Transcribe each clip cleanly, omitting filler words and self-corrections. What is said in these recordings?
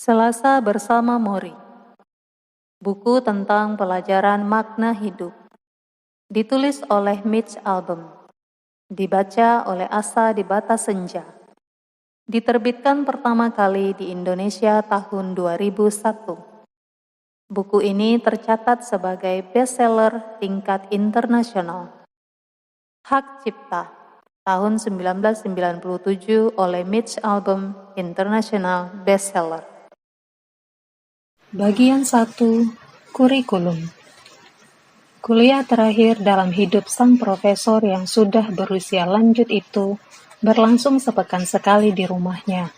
Selasa bersama Mori. Buku tentang pelajaran makna hidup. Ditulis oleh Mitch Albom. Dibaca oleh Asa di Batas Senja. Diterbitkan pertama kali di Indonesia tahun 2001. Buku ini tercatat sebagai bestseller tingkat internasional. Hak Cipta tahun 1997 oleh Mitch Albom, International Bestseller. Bagian 1. Kurikulum. Kuliah terakhir dalam hidup sang profesor yang sudah berusia lanjut itu berlangsung sepekan sekali di rumahnya.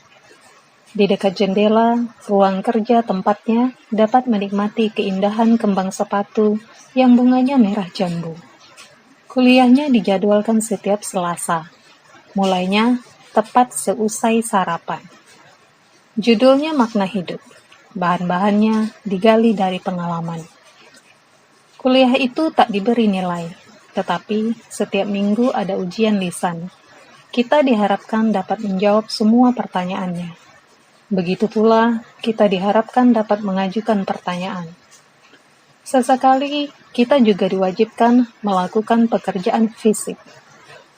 Di dekat jendela, ruang kerja tempatnya dapat menikmati keindahan kembang sepatu yang bunganya merah jambu. Kuliahnya dijadwalkan setiap Selasa, mulainya tepat seusai sarapan. Judulnya Makna Hidup. Bahan-bahannya digali dari pengalaman. Kuliah itu tak diberi nilai, tetapi setiap minggu ada ujian lisan. Kita diharapkan dapat menjawab semua pertanyaannya. Begitu pula, kita diharapkan dapat mengajukan pertanyaan. Sesekali, kita juga diwajibkan melakukan pekerjaan fisik,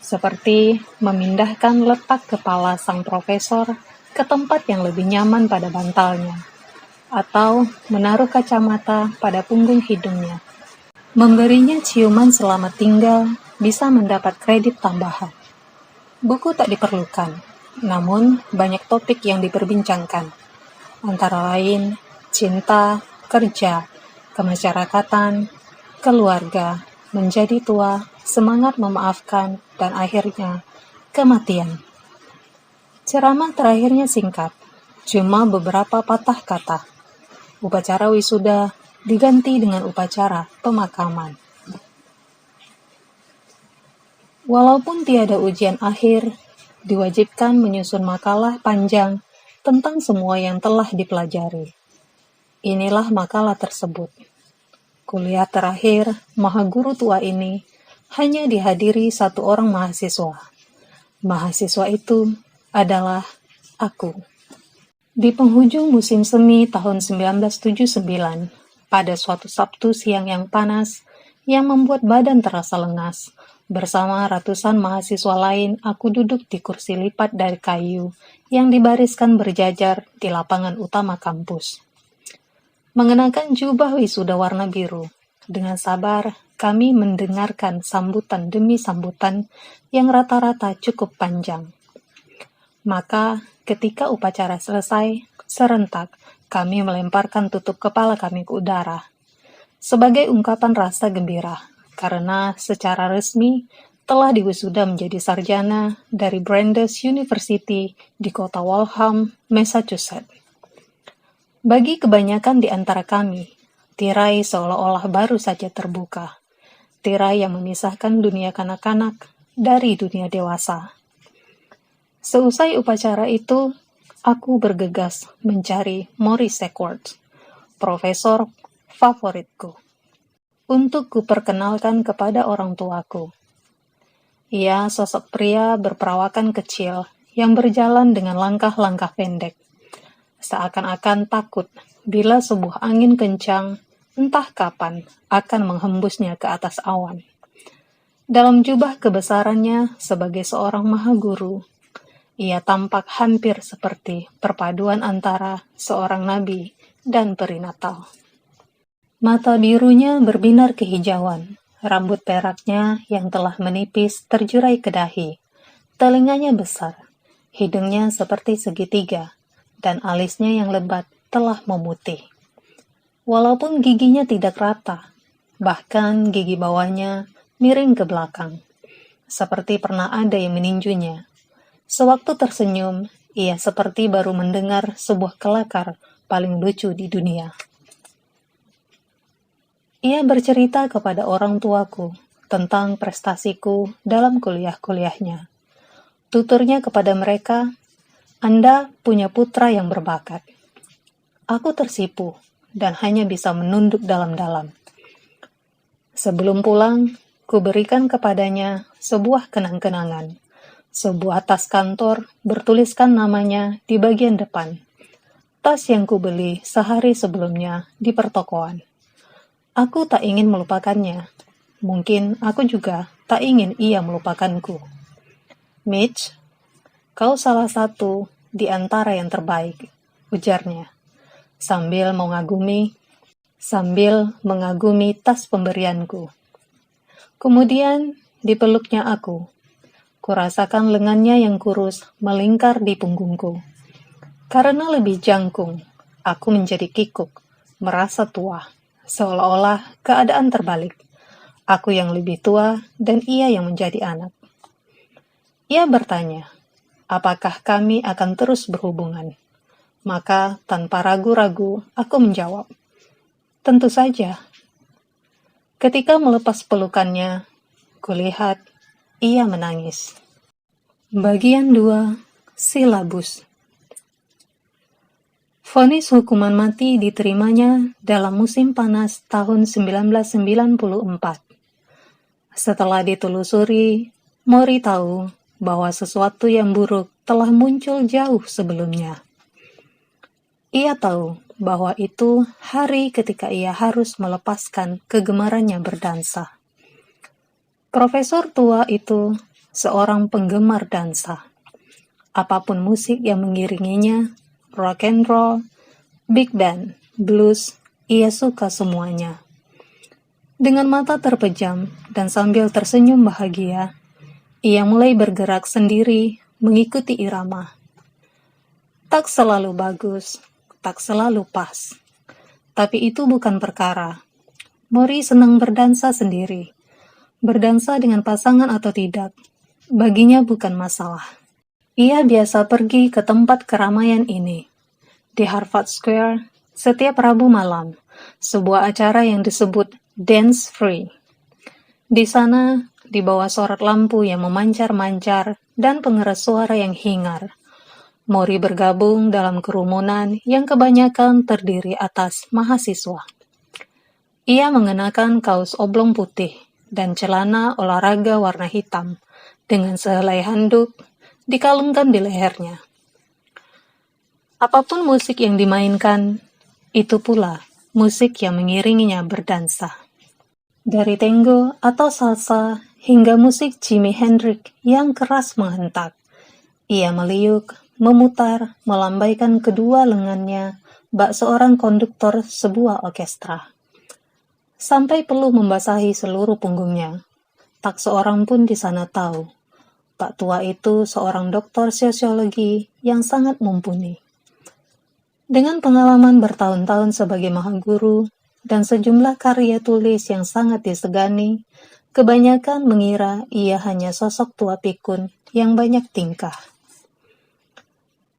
seperti memindahkan letak kepala sang profesor ke tempat yang lebih nyaman pada bantalnya, atau menaruh kacamata pada punggung hidungnya. Memberinya ciuman selamat tinggal bisa mendapat kredit tambahan. Buku tak diperlukan, namun banyak topik yang diperbincangkan, antara lain cinta, kerja, kemasyarakatan, keluarga, menjadi tua, semangat memaafkan, dan akhirnya kematian. Ceramah terakhirnya singkat, cuma beberapa patah kata. Upacara wisuda diganti dengan upacara pemakaman. Walaupun tiada ujian akhir, diwajibkan menyusun makalah panjang tentang semua yang telah dipelajari. Inilah makalah tersebut. Kuliah terakhir maha guru tua ini hanya dihadiri satu orang mahasiswa. Mahasiswa itu adalah aku. Di penghujung musim semi tahun 1979, pada suatu Sabtu siang yang panas, yang membuat badan terasa lengas, bersama ratusan mahasiswa lain, aku duduk di kursi lipat dari kayu yang dibariskan berjajar di lapangan utama kampus. Mengenakan jubah wisuda warna biru, dengan sabar kami mendengarkan sambutan demi sambutan yang rata-rata cukup panjang. Maka, ketika upacara selesai, serentak kami melemparkan tutup kepala kami ke udara. Sebagai ungkapan rasa gembira, karena secara resmi telah diwisuda menjadi sarjana dari Brandeis University di kota Waltham, Massachusetts. Bagi kebanyakan di antara kami, tirai seolah-olah baru saja terbuka. Tirai yang memisahkan dunia kanak-kanak dari dunia dewasa. Seusai upacara itu, aku bergegas mencari Maurice Secord, profesor favoritku, untuk kuperkenalkan kepada orang tuaku. Ia sosok pria berperawakan kecil yang berjalan dengan langkah-langkah pendek, seakan-akan takut bila sebuah angin kencang entah kapan akan menghembusnya ke atas awan. Dalam jubah kebesarannya sebagai seorang maha guru, ia tampak hampir seperti perpaduan antara seorang nabi dan peri Natal. Mata birunya berbinar kehijauan, rambut peraknya yang telah menipis terjurai ke dahi, telinganya besar, hidungnya seperti segitiga, dan alisnya yang lebat telah memutih. Walaupun giginya tidak rata, bahkan gigi bawahnya miring ke belakang, seperti pernah ada yang meninjunya. Sewaktu tersenyum, ia seperti baru mendengar sebuah kelakar paling lucu di dunia. Ia bercerita kepada orang tuaku tentang prestasiku dalam kuliah-kuliahnya. Tuturnya kepada mereka, "Anda punya putra yang berbakat." Aku tersipu dan hanya bisa menunduk dalam-dalam. Sebelum pulang, kuberikan kepadanya sebuah kenang-kenangan. Sebuah tas kantor bertuliskan namanya di bagian depan. tas yang kubeli sehari sebelumnya di pertokoan. Aku tak ingin melupakannya. Mungkin aku juga tak ingin ia melupakanku. Mitch, kau salah satu di antara yang terbaik, ujarnya, sambil mengagumi tas pemberianku. Kemudian dipeluknya aku. Kurasakan lengannya yang kurus melingkar di punggungku. Karena lebih jangkung, aku menjadi kikuk, merasa tua, seolah-olah keadaan terbalik. Aku yang lebih tua dan ia yang menjadi anak. Ia bertanya, apakah kami akan terus berhubungan? Maka tanpa ragu-ragu, aku menjawab, tentu saja. Ketika melepas pelukannya, kulihat ia menangis. Bagian 2, Silabus. Vonis hukuman mati diterimanya dalam musim panas tahun 1994. Setelah ditelusuri, Mori tahu bahwa sesuatu yang buruk telah muncul jauh sebelumnya. Ia tahu bahwa itu hari ketika ia harus melepaskan kegemarannya berdansa. Profesor tua itu seorang penggemar dansa. Apapun musik yang mengiringinya, rock and roll, big band, blues, ia suka semuanya. Dengan mata terpejam dan sambil tersenyum bahagia, ia mulai bergerak sendiri mengikuti irama. Tak selalu bagus, tak selalu pas. Tapi itu bukan perkara. Mori senang berdansa sendiri. Berdansa dengan pasangan atau tidak, baginya bukan masalah. Ia biasa pergi ke tempat keramaian ini. Di Harvard Square, setiap Rabu malam, sebuah acara yang disebut Dance Free. Di sana, di bawah sorot lampu yang memancar-mancar dan pengeras suara yang hingar, Mori bergabung dalam kerumunan yang kebanyakan terdiri atas mahasiswa. Ia mengenakan kaos oblong putih dan celana olahraga warna hitam dengan sehelai handuk dikalungkan di lehernya. Apapun musik yang dimainkan, itu pula musik yang mengiringinya berdansa. Dari tango atau salsa hingga musik Jimi Hendrix yang keras menghentak, ia meliuk, memutar, melambaikan kedua lengannya bak seorang konduktor sebuah orkestra. Sampai peluh membasahi seluruh punggungnya. Tak seorang pun di sana tahu. Pak tua itu seorang doktor sosiologi yang sangat mumpuni. Dengan pengalaman bertahun-tahun sebagai mahaguru dan sejumlah karya tulis yang sangat disegani, kebanyakan mengira ia hanya sosok tua pikun yang banyak tingkah.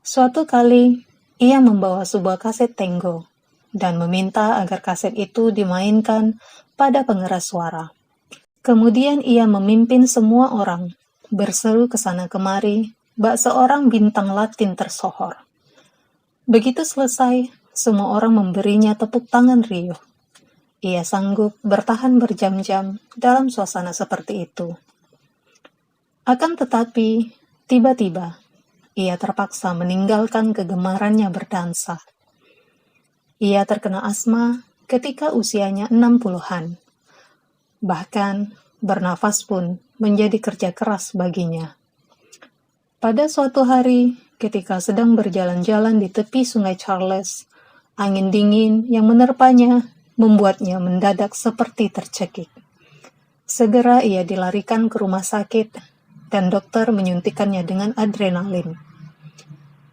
Suatu kali, ia membawa sebuah kaset tango dan meminta agar kaset itu dimainkan pada pengeras suara. Kemudian ia memimpin semua orang, berseru ke sana kemari, bak seorang bintang Latin tersohor. Begitu selesai, semua orang memberinya tepuk tangan riuh. Ia sanggup bertahan berjam-jam dalam suasana seperti itu. Akan tetapi, tiba-tiba, ia terpaksa meninggalkan kegemarannya berdansa. Ia terkena asma ketika usianya 60-an. Bahkan, bernafas pun menjadi kerja keras baginya. Pada suatu hari, ketika sedang berjalan-jalan di tepi sungai Charles, angin dingin yang menerpanya membuatnya mendadak seperti tercekik. Segera ia dilarikan ke rumah sakit dan dokter menyuntikkannya dengan adrenalin.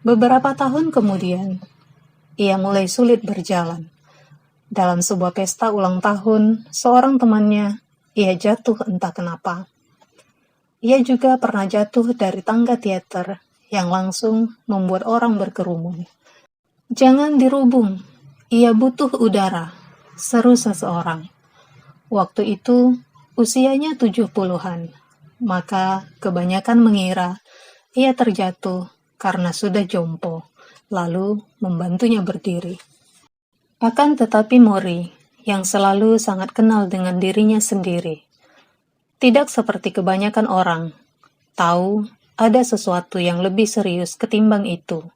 Beberapa tahun kemudian, ia mulai sulit berjalan. Dalam sebuah pesta ulang tahun, seorang temannya, ia jatuh entah kenapa. Ia juga pernah jatuh dari tangga teater yang langsung membuat orang berkerumun. Jangan dirubung, ia butuh udara, seru seseorang. Waktu itu, usianya 70-an, maka kebanyakan mengira ia terjatuh karena sudah jompo, lalu membantunya berdiri. Akan tetapi Mori, yang selalu sangat kenal dengan dirinya sendiri, tidak seperti kebanyakan orang, tahu ada sesuatu yang lebih serius ketimbang itu.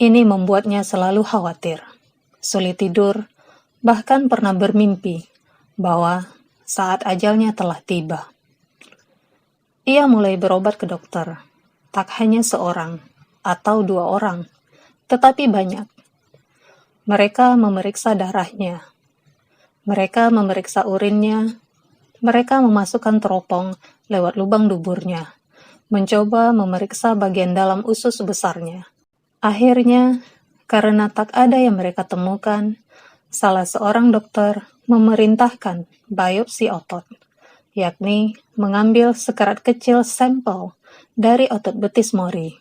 Ini membuatnya selalu khawatir, sulit tidur, bahkan pernah bermimpi bahwa saat ajalnya telah tiba. Ia mulai berobat ke dokter, tak hanya seorang atau dua orang, tetapi banyak. Mereka memeriksa darahnya, mereka memeriksa urinnya, mereka memasukkan teropong lewat lubang duburnya, mencoba memeriksa bagian dalam usus besarnya. Akhirnya, karena tak ada yang mereka temukan, salah seorang dokter memerintahkan biopsi otot, yakni mengambil sekerat kecil sampel dari otot betis Mori.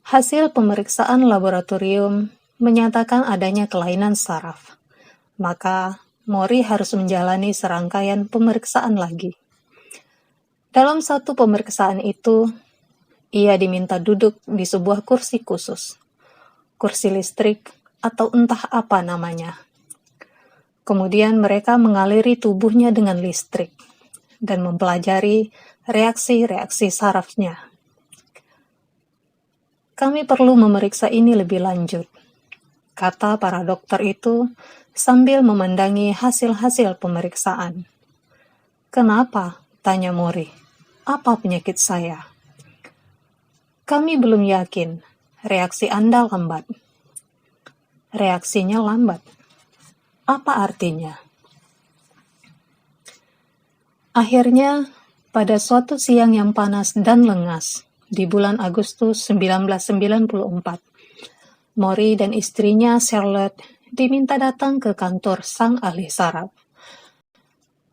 Hasil pemeriksaan laboratorium menyatakan adanya kelainan saraf, maka Mori harus menjalani serangkaian pemeriksaan lagi. Dalam satu pemeriksaan itu, ia diminta duduk di sebuah kursi khusus, kursi listrik atau entah apa namanya. Kemudian mereka mengaliri tubuhnya dengan listrik dan mempelajari reaksi-reaksi sarafnya. Kami perlu memeriksa ini lebih lanjut, kata para dokter itu sambil memandangi hasil-hasil pemeriksaan. Kenapa? Tanya Mori. Apa penyakit saya? Kami belum yakin. Reaksi Anda lambat. Reaksinya lambat. Apa artinya? Akhirnya, pada suatu siang yang panas dan lengas, di bulan Agustus 1994, Mori dan istrinya Charlotte diminta datang ke kantor sang ahli saraf.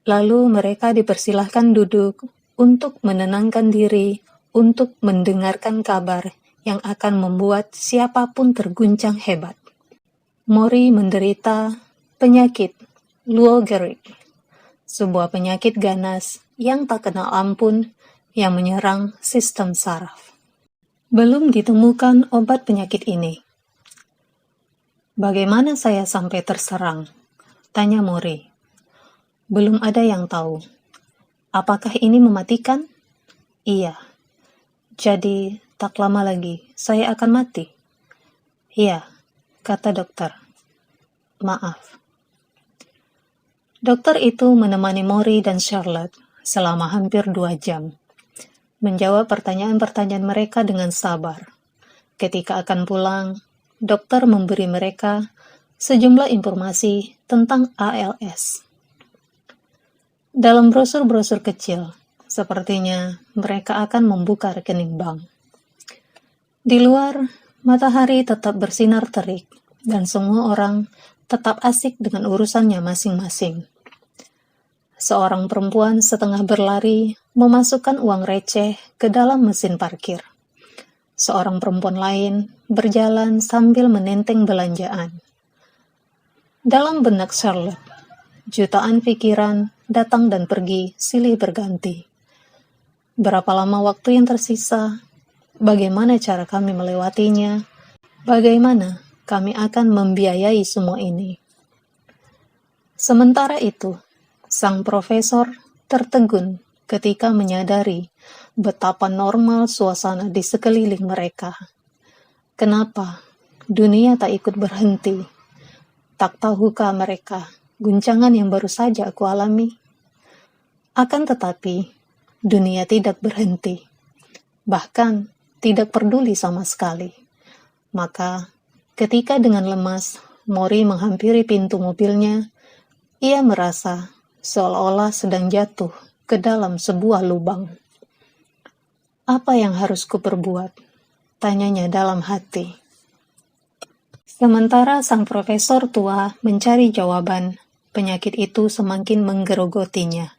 Lalu mereka dipersilahkan duduk untuk menenangkan diri, untuk mendengarkan kabar yang akan membuat siapapun terguncang hebat. Mori menderita penyakit Lou Gehrig, sebuah penyakit ganas yang tak kenal ampun yang menyerang sistem saraf. Belum ditemukan obat penyakit ini. Bagaimana saya sampai terserang? Tanya Mori. Belum ada yang tahu. Apakah ini mematikan? Iya. Jadi, tak lama lagi, saya akan mati. Iya, kata dokter. Maaf. Dokter itu menemani Mori dan Charlotte selama hampir 2 jam. Menjawab pertanyaan-pertanyaan mereka dengan sabar. Ketika akan pulang, dokter memberi mereka sejumlah informasi tentang ALS. Dalam brosur-brosur kecil, sepertinya mereka akan membuka rekening bank. Di luar, matahari tetap bersinar terik, dan semua orang tetap asik dengan urusannya masing-masing. Seorang perempuan setengah berlari memasukkan uang receh ke dalam mesin parkir. Seorang perempuan lain berjalan sambil menenteng belanjaan. Dalam benak Charlotte, jutaan pikiran datang dan pergi silih berganti. Berapa lama waktu yang tersisa? Bagaimana cara kami melewatinya? Bagaimana kami akan membiayai semua ini? Sementara itu, sang profesor tertegun ketika menyadari betapa normal suasana di sekeliling mereka. Kenapa dunia tak ikut berhenti? Tak tahukah mereka guncangan yang baru saja aku alami? Akan tetapi, dunia tidak berhenti. Bahkan, tidak peduli sama sekali. Maka, ketika dengan lemas, Mori menghampiri pintu mobilnya, ia merasa seolah-olah sedang jatuh ke dalam sebuah lubang. Apa yang harus kuperbuat? Tanyanya dalam hati. Sementara sang profesor tua mencari jawaban, penyakit itu semakin menggerogotinya.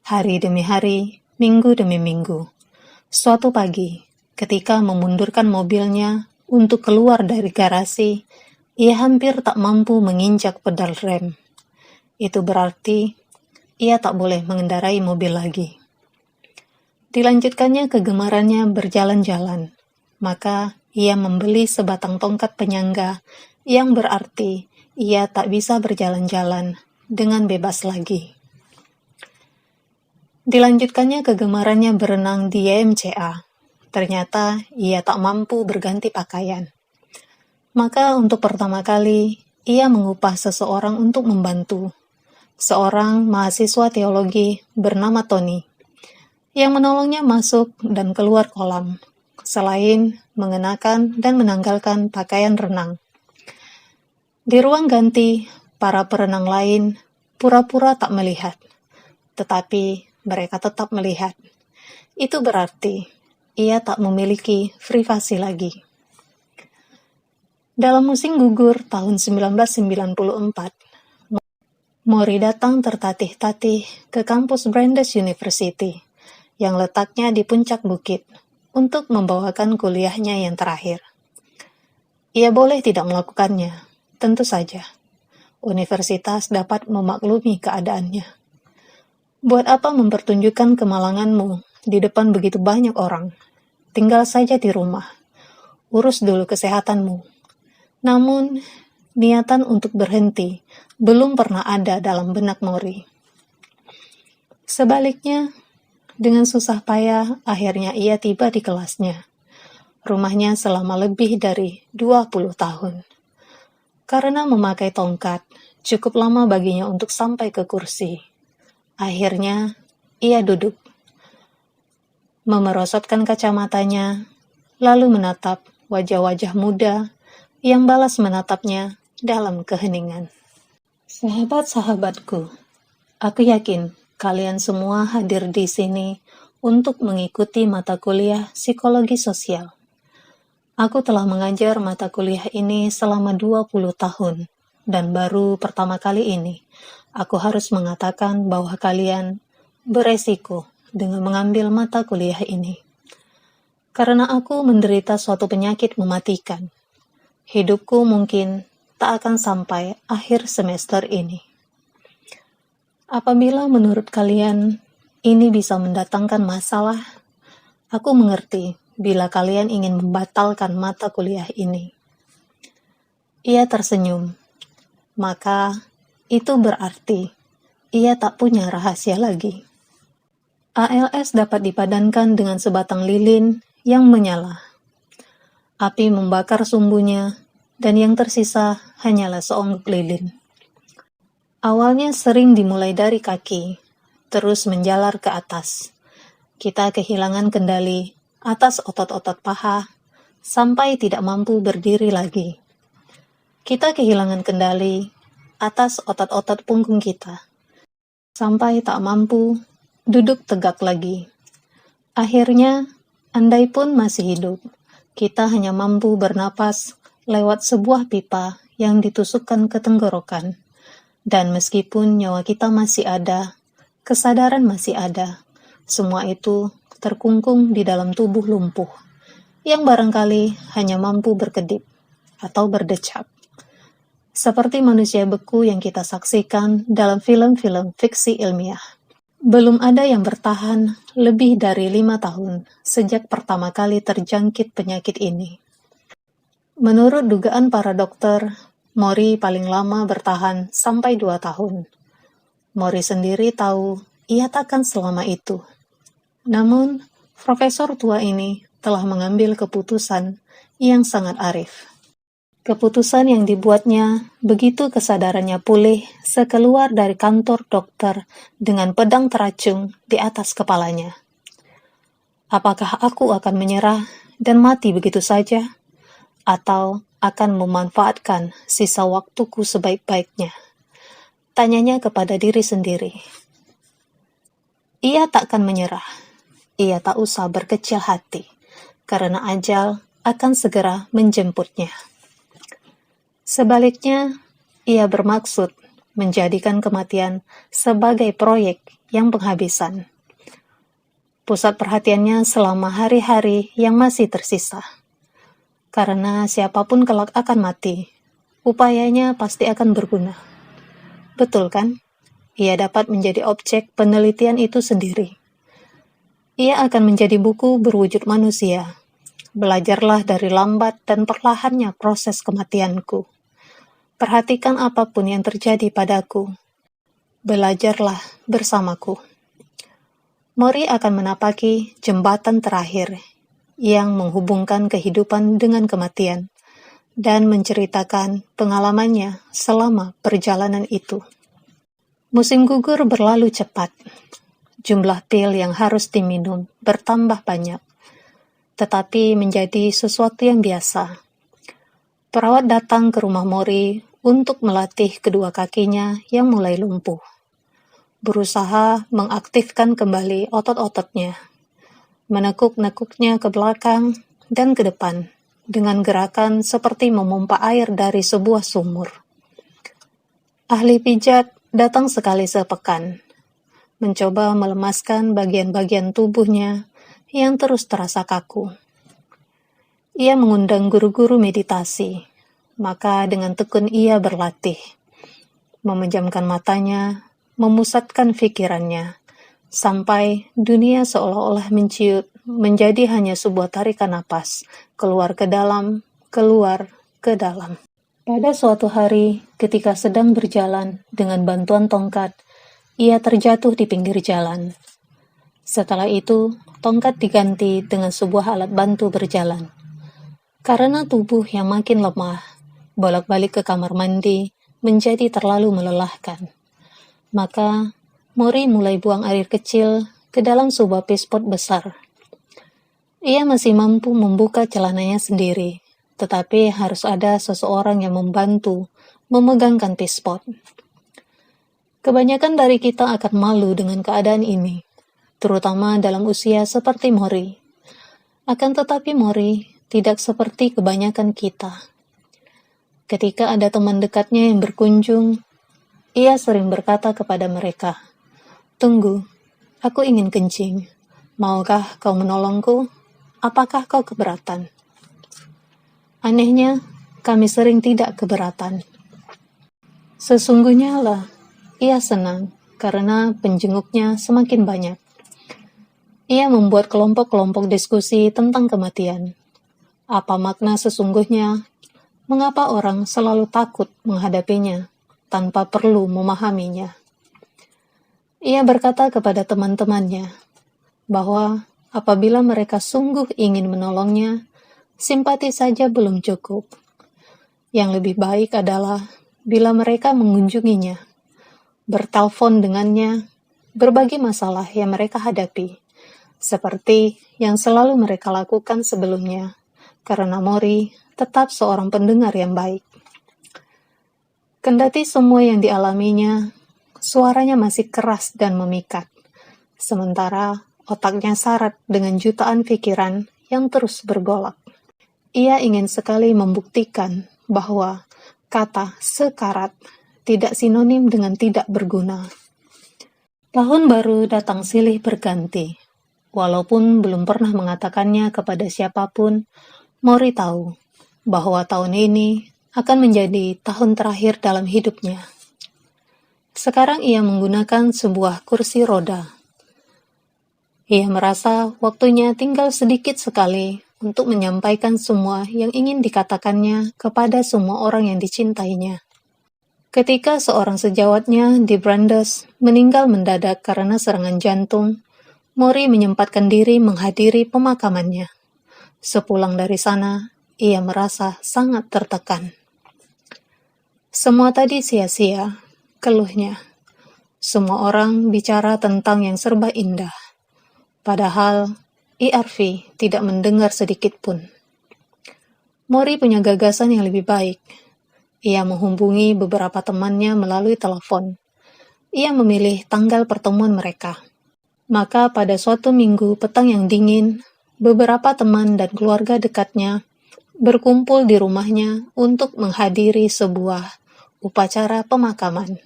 Hari demi hari, minggu demi minggu. Suatu pagi, ketika memundurkan mobilnya untuk keluar dari garasi, ia hampir tak mampu menginjak pedal rem. Itu berarti ia tak boleh mengendarai mobil lagi. Dilanjutkannya kegemarannya berjalan-jalan, maka ia membeli sebatang tongkat penyangga yang berarti ia tak bisa berjalan-jalan dengan bebas lagi. Dilanjutkannya kegemarannya berenang di YMCA. Ternyata ia tak mampu berganti pakaian. Maka untuk pertama kali, ia mengupah seseorang untuk membantu, seorang mahasiswa teologi bernama Tony, yang menolongnya masuk dan keluar kolam, selain mengenakan dan menanggalkan pakaian renang. Di ruang ganti, para perenang lain pura-pura tak melihat, tetapi mereka tetap melihat. Itu berarti ia tak memiliki privasi lagi. Dalam musim gugur tahun 1994, Maury datang tertatih-tatih ke kampus Brandeis University, yang letaknya di puncak bukit, untuk membawakan kuliahnya yang terakhir. Ia boleh tidak melakukannya, tentu saja. Universitas dapat memaklumi keadaannya. Buat apa mempertunjukkan kemalanganmu di depan begitu banyak orang? Tinggal saja di rumah. Urus dulu kesehatanmu. Namun, niatan untuk berhenti belum pernah ada dalam benak Maury. Sebaliknya, dengan susah payah akhirnya ia tiba di kelasnya. Rumahnya selama lebih dari 20 tahun. Karena memakai tongkat, cukup lama baginya untuk sampai ke kursi. Akhirnya, ia duduk, memerosotkan kacamatanya, lalu menatap wajah-wajah muda yang balas menatapnya dalam keheningan. Sahabat-sahabatku, aku yakin kalian semua hadir di sini untuk mengikuti mata kuliah psikologi sosial. Aku telah mengajar mata kuliah ini selama 20 tahun, dan baru pertama kali ini, aku harus mengatakan bahwa kalian beresiko dengan mengambil mata kuliah ini. Karena aku menderita suatu penyakit mematikan. Hidupku mungkin tak akan sampai akhir semester ini. Apabila menurut kalian ini bisa mendatangkan masalah, aku mengerti bila kalian ingin membatalkan mata kuliah ini. Ia tersenyum. Maka itu berarti ia tak punya rahasia lagi. ALS dapat dipadankan dengan sebatang lilin yang menyala. Api membakar sumbunya, dan yang tersisa hanyalah seonggok lilin. Awalnya sering dimulai dari kaki, terus menjalar ke atas. Kita kehilangan kendali atas otot-otot paha, sampai tidak mampu berdiri lagi. Kita kehilangan kendali atas otot-otot punggung kita, sampai tak mampu duduk tegak lagi. Akhirnya, andai pun masih hidup, kita hanya mampu bernapas lewat sebuah pipa yang ditusukkan ke tenggorokan. Dan meskipun nyawa kita masih ada, kesadaran masih ada, semua itu terkungkung di dalam tubuh lumpuh, yang barangkali hanya mampu berkedip atau berdecap. Seperti manusia beku yang kita saksikan dalam film-film fiksi ilmiah. Belum ada yang bertahan lebih dari 5 tahun sejak pertama kali terjangkit penyakit ini. Menurut dugaan para dokter, Maury paling lama bertahan sampai 2 tahun. Maury sendiri tahu ia takkan selama itu. Namun, profesor tua ini telah mengambil keputusan yang sangat arif. Keputusan yang dibuatnya begitu kesadarannya pulih sekeluar dari kantor dokter dengan pedang teracung di atas kepalanya. Apakah aku akan menyerah dan mati begitu saja? Atau akan memanfaatkan sisa waktuku sebaik-baiknya? Tanyanya kepada diri sendiri. Ia takkan menyerah. Ia tak usah berkecil hati, karena ajal akan segera menjemputnya. Sebaliknya, ia bermaksud menjadikan kematian sebagai proyek yang penghabisan. Pusat perhatiannya selama hari-hari yang masih tersisa. Karena siapapun kelak akan mati, upayanya pasti akan berguna. Betul kan? Ia dapat menjadi objek penelitian itu sendiri. Ia akan menjadi buku berwujud manusia. Belajarlah dari lambat dan perlahannya proses kematianku. Perhatikan apapun yang terjadi padaku. Belajarlah bersamaku. Maury akan menapaki jembatan terakhir yang menghubungkan kehidupan dengan kematian, dan menceritakan pengalamannya selama perjalanan itu. Musim gugur berlalu cepat. Jumlah pil yang harus diminum bertambah banyak, tetapi menjadi sesuatu yang biasa. Perawat datang ke rumah Mori untuk melatih kedua kakinya yang mulai lumpuh, berusaha mengaktifkan kembali otot-ototnya, menekuk-nekuknya ke belakang dan ke depan dengan gerakan seperti memompa air dari sebuah sumur. Ahli pijat datang sekali sepekan, mencoba melemaskan bagian-bagian tubuhnya yang terus terasa kaku. Ia mengundang guru-guru meditasi, maka dengan tekun ia berlatih, memejamkan matanya, memusatkan pikirannya, sampai dunia seolah-olah menciut menjadi hanya sebuah tarikan napas, keluar ke dalam, keluar ke dalam. Pada suatu hari, ketika sedang berjalan dengan bantuan tongkat, ia terjatuh di pinggir jalan. Setelah itu, tongkat diganti dengan sebuah alat bantu berjalan. Karena tubuh yang makin lemah, bolak-balik ke kamar mandi menjadi terlalu melelahkan. Maka, Mori mulai buang air kecil ke dalam sebuah pispot besar. Ia masih mampu membuka celananya sendiri, tetapi harus ada seseorang yang membantu memegangkan pispot. Kebanyakan dari kita akan malu dengan keadaan ini, terutama dalam usia seperti Mori. Akan tetapi Mori tidak seperti kebanyakan kita. Ketika ada teman dekatnya yang berkunjung, ia sering berkata kepada mereka, "Tunggu, aku ingin kencing. Maukah kau menolongku? Apakah kau keberatan?" Anehnya, kami sering tidak keberatan. Sesungguhnya lah, ia senang karena penjenguknya semakin banyak. Ia membuat kelompok-kelompok diskusi tentang kematian. Apa makna sesungguhnya? Mengapa orang selalu takut menghadapinya tanpa perlu memahaminya? Ia berkata kepada teman-temannya bahwa apabila mereka sungguh ingin menolongnya, simpati saja belum cukup. Yang lebih baik adalah bila mereka mengunjunginya, bertelepon dengannya, berbagi masalah yang mereka hadapi, seperti yang selalu mereka lakukan sebelumnya, karena Mori tetap seorang pendengar yang baik. Kendati semua yang dialaminya, suaranya masih keras dan memikat, sementara otaknya syarat dengan jutaan pikiran yang terus bergolak. Ia ingin sekali membuktikan bahwa kata sekarat tidak sinonim dengan tidak berguna. Tahun baru datang silih berganti. Walaupun belum pernah mengatakannya kepada siapapun, Mori tahu bahwa tahun ini akan menjadi tahun terakhir dalam hidupnya. Sekarang ia menggunakan sebuah kursi roda. Ia merasa waktunya tinggal sedikit sekali untuk menyampaikan semua yang ingin dikatakannya kepada semua orang yang dicintainya. Ketika seorang sejawatnya di Brandes meninggal mendadak karena serangan jantung, Mori menyempatkan diri menghadiri pemakamannya. Sepulang dari sana, ia merasa sangat tertekan. Semua tadi sia-sia, keluhnya. Semua orang bicara tentang yang serba indah. Padahal, IRV tidak mendengar sedikit pun. Mori punya gagasan yang lebih baik. Ia menghubungi beberapa temannya melalui telepon. Ia memilih tanggal pertemuan mereka. Maka pada suatu minggu petang yang dingin, beberapa teman dan keluarga dekatnya berkumpul di rumahnya untuk menghadiri sebuah upacara pemakaman.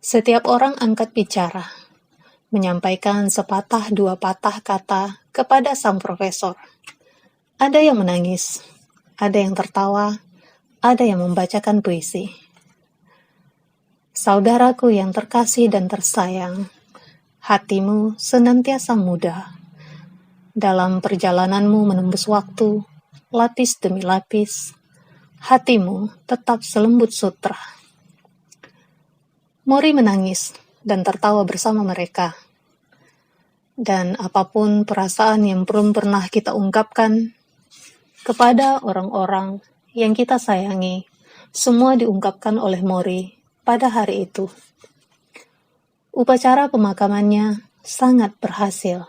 Setiap orang angkat bicara, menyampaikan sepatah dua patah kata kepada sang profesor. Ada yang menangis, ada yang tertawa, ada yang membacakan puisi. Saudaraku yang terkasih dan tersayang, hatimu senantiasa muda. Dalam perjalananmu menembus waktu, lapis demi lapis, hatimu tetap selembut sutra. Mori menangis dan tertawa bersama mereka. Dan apapun perasaan yang belum pernah kita ungkapkan kepada orang-orang yang kita sayangi, semua diungkapkan oleh Mori pada hari itu. Upacara pemakamannya sangat berhasil.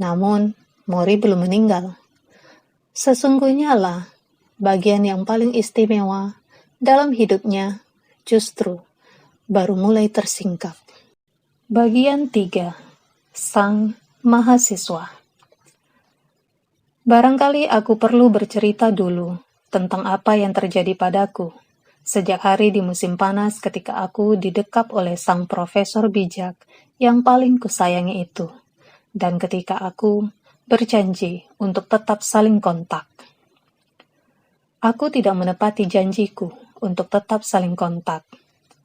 Namun, Mori belum meninggal. Sesungguhnya lah, bagian yang paling istimewa dalam hidupnya justru baru mulai tersingkap. Bagian 3. Sang Mahasiswa. Barangkali aku perlu bercerita dulu tentang apa yang terjadi padaku sejak hari di musim panas ketika aku didekap oleh sang profesor bijak yang paling kusayangi itu, dan ketika aku berjanji untuk tetap saling kontak. Aku tidak menepati janjiku untuk tetap saling kontak.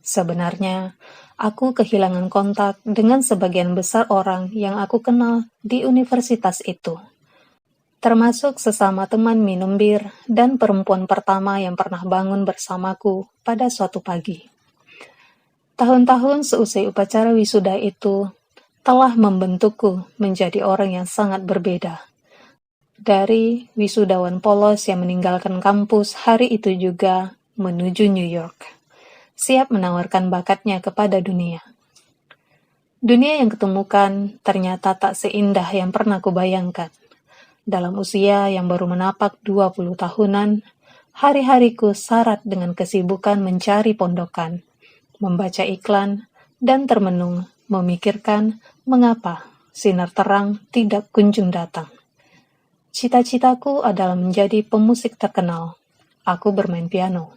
Sebenarnya, aku kehilangan kontak dengan sebagian besar orang yang aku kenal di universitas itu, termasuk sesama teman minum bir dan perempuan pertama yang pernah bangun bersamaku pada suatu pagi. Tahun-tahun seusai upacara wisuda itu telah membentukku menjadi orang yang sangat berbeda. Dari wisudawan polos yang meninggalkan kampus hari itu juga menuju New York, siap menawarkan bakatnya kepada dunia. Dunia yang ketemukan ternyata tak seindah yang pernah kubayangkan. Dalam usia yang baru menapak 20 tahunan, hari-hariku syarat dengan kesibukan mencari pondokan, membaca iklan, dan termenung memikirkan mengapa sinar terang tidak kunjung datang. Cita-citaku adalah menjadi pemusik terkenal. Aku bermain piano.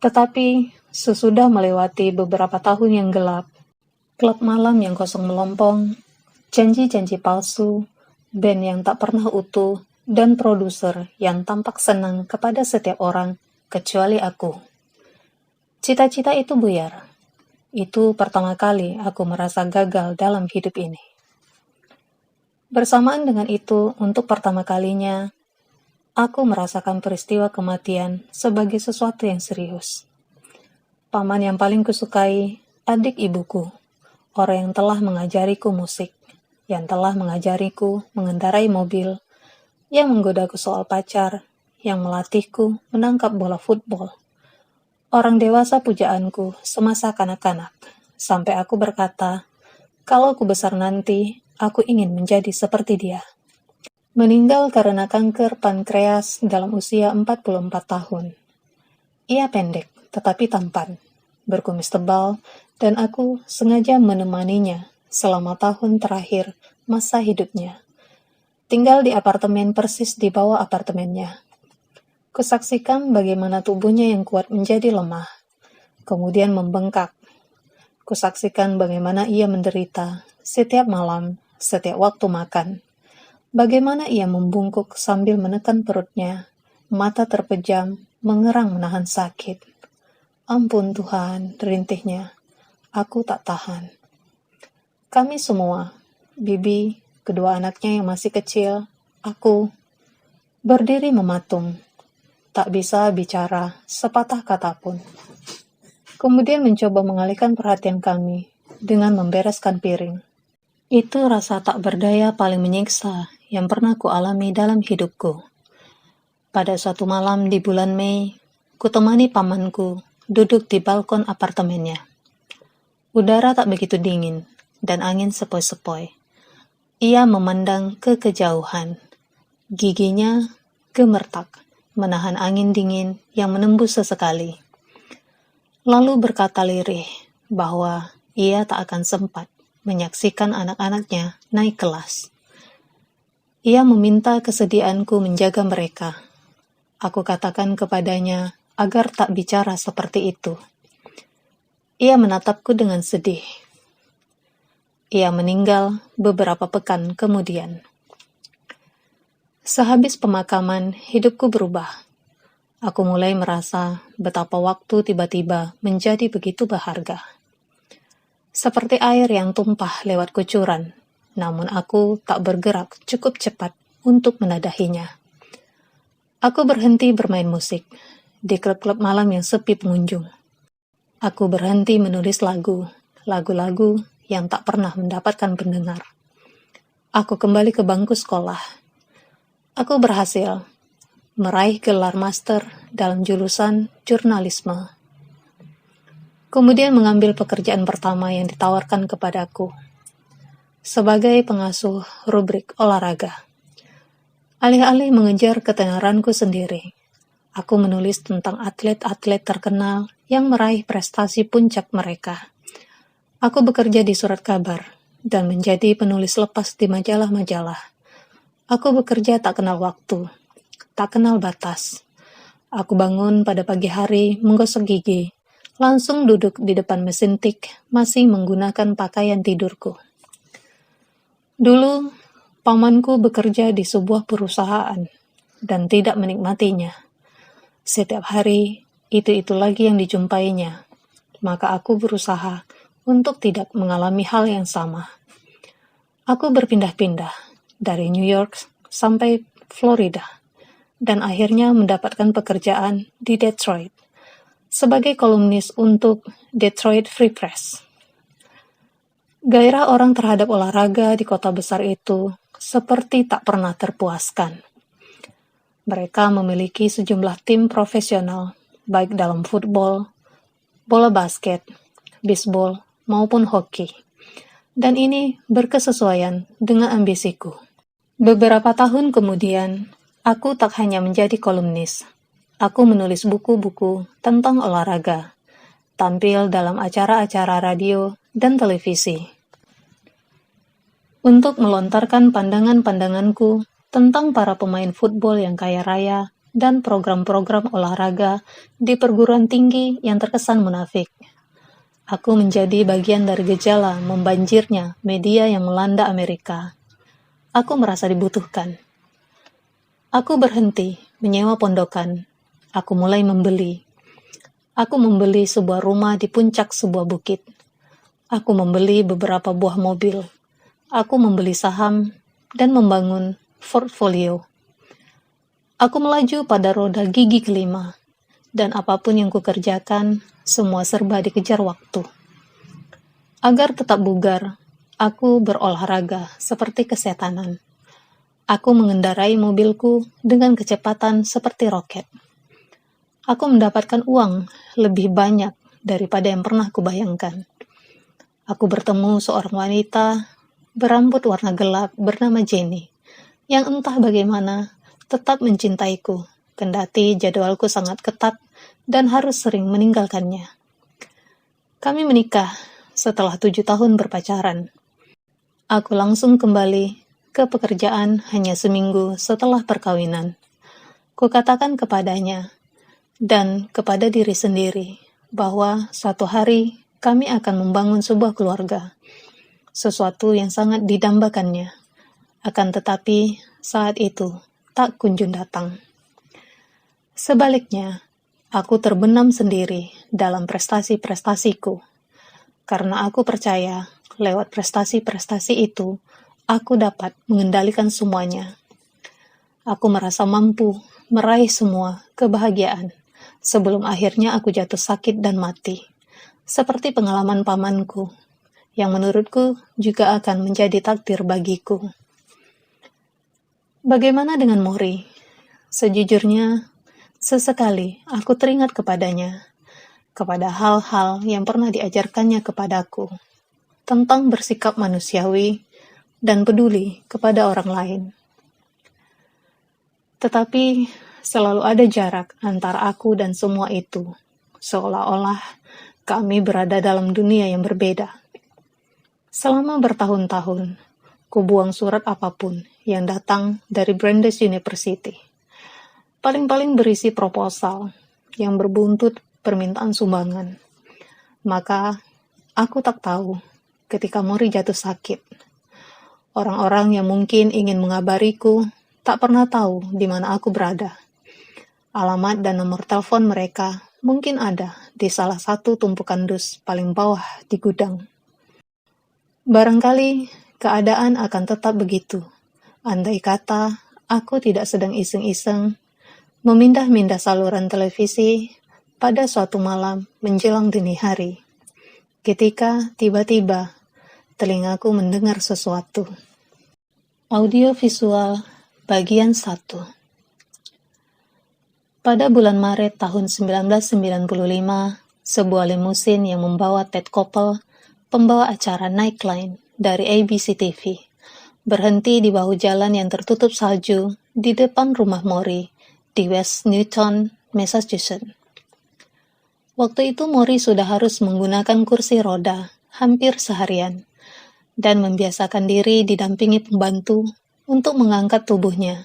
Tetapi sesudah melewati beberapa tahun yang gelap, klub malam yang kosong melompong, janji-janji palsu, band yang tak pernah utuh, dan produser yang tampak senang kepada setiap orang, kecuali aku. Cita-cita itu buyar. Itu pertama kali aku merasa gagal dalam hidup ini. Bersamaan dengan itu, untuk pertama kalinya, aku merasakan peristiwa kematian sebagai sesuatu yang serius. Paman yang paling kusukai, adik ibuku, orang yang telah mengajariku musik, yang telah mengajariku mengendarai mobil, yang menggodaku soal pacar, yang melatihku menangkap bola football. Orang dewasa pujaanku semasa kanak-kanak, sampai aku berkata, kalau aku besar nanti, aku ingin menjadi seperti dia. Meninggal karena kanker pankreas dalam usia 44 tahun. Ia pendek, tetapi tampan, berkumis tebal, dan aku sengaja menemaninya selama tahun terakhir masa hidupnya. Tinggal di apartemen persis di bawah apartemennya. Kusaksikan bagaimana tubuhnya yang kuat menjadi lemah, kemudian membengkak. Kusaksikan bagaimana ia menderita setiap malam, setiap waktu makan. Bagaimana ia membungkuk sambil menekan perutnya, mata terpejam, mengerang menahan sakit. Ampun Tuhan, rintihnya. Aku tak tahan. Kami semua, Bibi, kedua anaknya yang masih kecil, aku, berdiri mematung. Tak bisa bicara sepatah kata pun. Kemudian mencoba mengalihkan perhatian kami dengan membereskan piring. Itu rasa tak berdaya paling menyiksa yang pernah kualami dalam hidupku. Pada suatu malam di bulan Mei, kutemani pamanku duduk di balkon apartemennya. Udara tak begitu dingin dan angin sepoi-sepoi. Ia memandang ke kejauhan. Giginya gemertak, menahan angin dingin yang menembus sesekali. Lalu berkata lirih bahwa ia tak akan sempat menyaksikan anak-anaknya naik kelas. Ia meminta kesediaanku menjaga mereka. Aku katakan kepadanya agar tak bicara seperti itu. Ia menatapku dengan sedih. Ia meninggal beberapa pekan kemudian. Sehabis pemakaman, hidupku berubah. Aku mulai merasa betapa waktu tiba-tiba menjadi begitu berharga. Seperti air yang tumpah lewat kucuran, namun aku tak bergerak cukup cepat untuk menadahinya. Aku berhenti bermain musik di klub-klub malam yang sepi pengunjung. Aku berhenti menulis lagu-lagu yang tak pernah mendapatkan pendengar. Aku kembali ke bangku sekolah. Aku berhasil meraih gelar master dalam jurusan jurnalisme. Kemudian mengambil pekerjaan pertama yang ditawarkan kepadaku sebagai pengasuh rubrik olahraga. Alih-alih mengejar ketenaranku sendiri, aku menulis tentang atlet-atlet terkenal yang meraih prestasi puncak mereka. Aku bekerja di surat kabar dan menjadi penulis lepas di majalah-majalah. Aku bekerja tak kenal waktu, tak kenal batas. Aku bangun pada pagi hari menggosok gigi, langsung duduk di depan mesin tik, masih menggunakan pakaian tidurku. Dulu, pamanku bekerja di sebuah perusahaan dan tidak menikmatinya. Setiap hari, itu lagi yang dijumpainya. Maka aku berusaha untuk tidak mengalami hal yang sama. Aku berpindah-pindah dari New York sampai Florida, dan akhirnya mendapatkan pekerjaan di Detroit sebagai kolumnis untuk Detroit Free Press. Gairah orang terhadap olahraga di kota besar itu seperti tak pernah terpuaskan. Mereka memiliki sejumlah tim profesional, baik dalam football, bola basket, bisbol, maupun hoki. Dan ini berkesesuaian dengan ambisiku. Beberapa tahun kemudian, aku tak hanya menjadi kolumnis. Aku menulis buku-buku tentang olahraga, tampil dalam acara-acara radio dan televisi. Untuk melontarkan pandangan-pandanganku tentang para pemain football yang kaya raya dan program-program olahraga di perguruan tinggi yang terkesan munafik. Aku menjadi bagian dari gejala membanjirnya media yang melanda Amerika. Aku merasa dibutuhkan. Aku berhenti menyewa pondokan. Aku mulai membeli. Aku membeli sebuah rumah di puncak sebuah bukit. Aku membeli beberapa buah mobil. Aku membeli saham dan membangun portfolio. Aku melaju pada roda gigi kelima, dan apapun yang kukerjakan, semua serba dikejar waktu. Agar tetap bugar, aku berolahraga seperti kesetanan. Aku mengendarai mobilku dengan kecepatan seperti roket. Aku mendapatkan uang lebih banyak daripada yang pernah kubayangkan. Aku bertemu seorang wanita berambut warna gelap bernama Jenny, yang entah bagaimana tetap mencintaiku, kendati jadwalku sangat ketat dan harus sering meninggalkannya. Kami menikah setelah 7 tahun berpacaran. Aku langsung kembali ke pekerjaan hanya seminggu setelah perkawinan. Kukatakan kepadanya dan kepada diri sendiri bahwa suatu hari kami akan membangun sebuah keluarga, sesuatu yang sangat didambakannya. Akan tetapi saat itu tak kunjung datang. Sebaliknya, aku terbenam sendiri dalam prestasi-prestasiku, karena aku percaya lewat prestasi-prestasi itu, aku dapat mengendalikan semuanya. Aku merasa mampu meraih semua kebahagiaan sebelum akhirnya aku jatuh sakit dan mati, seperti pengalaman pamanku, yang menurutku juga akan menjadi takdir bagiku. Bagaimana dengan Mori? Sejujurnya, sesekali aku teringat kepadanya, kepada hal-hal yang pernah diajarkannya kepadaku, tentang bersikap manusiawi dan peduli kepada orang lain. Tetapi selalu ada jarak antara aku dan semua itu, seolah-olah kami berada dalam dunia yang berbeda. Selama bertahun-tahun, kubuang surat apapun yang datang dari Brandeis University. Paling-paling berisi proposal yang berbuntut permintaan sumbangan. Maka, aku tak tahu ketika Mori jatuh sakit. Orang-orang yang mungkin ingin mengabariku tak pernah tahu di mana aku berada. Alamat dan nomor telepon mereka mungkin ada di salah satu tumpukan dus paling bawah di gudang. Barangkali keadaan akan tetap begitu, andai kata aku tidak sedang iseng-iseng memindah-mindah saluran televisi pada suatu malam menjelang dini hari, ketika tiba-tiba telingaku mendengar sesuatu. Audio visual bagian 1. Pada bulan Maret tahun 1995, sebuah limusin yang membawa Ted Koppel, pembawa acara Nightline dari ABC TV, berhenti di bahu jalan yang tertutup salju di depan rumah Maury di West Newton, Massachusetts. Waktu itu Maury sudah harus menggunakan kursi roda hampir seharian dan membiasakan diri didampingi pembantu untuk mengangkat tubuhnya,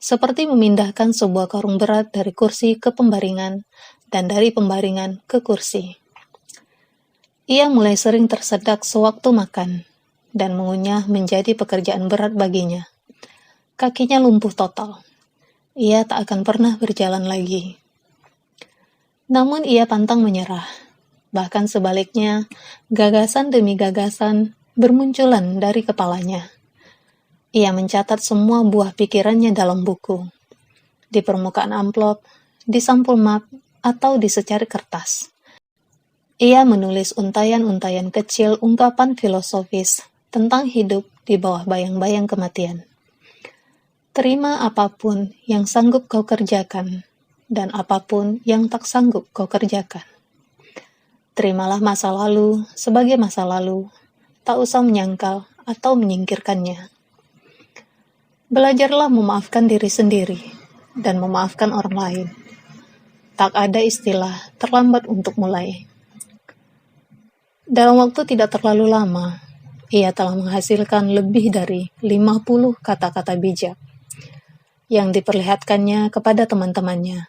seperti memindahkan sebuah karung berat dari kursi ke pembaringan dan dari pembaringan ke kursi. Ia mulai sering tersedak sewaktu makan, dan mengunyah menjadi pekerjaan berat baginya. Kakinya lumpuh total. Ia tak akan pernah berjalan lagi. Namun ia pantang menyerah. Bahkan sebaliknya, gagasan demi gagasan bermunculan dari kepalanya. Ia mencatat semua buah pikirannya dalam buku, di permukaan amplop, di sampul map, atau di secari kertas. Ia menulis untayan-untayan kecil ungkapan filosofis tentang hidup di bawah bayang-bayang kematian. Terima apapun yang sanggup kau kerjakan, dan apapun yang tak sanggup kau kerjakan. Terimalah masa lalu sebagai masa lalu, tak usah menyangkal atau menyingkirkannya. Belajarlah memaafkan diri sendiri dan memaafkan orang lain. Tak ada istilah terlambat untuk mulai. Dalam waktu tidak terlalu lama, ia telah menghasilkan lebih dari 50 kata-kata bijak yang diperlihatkannya kepada teman-temannya.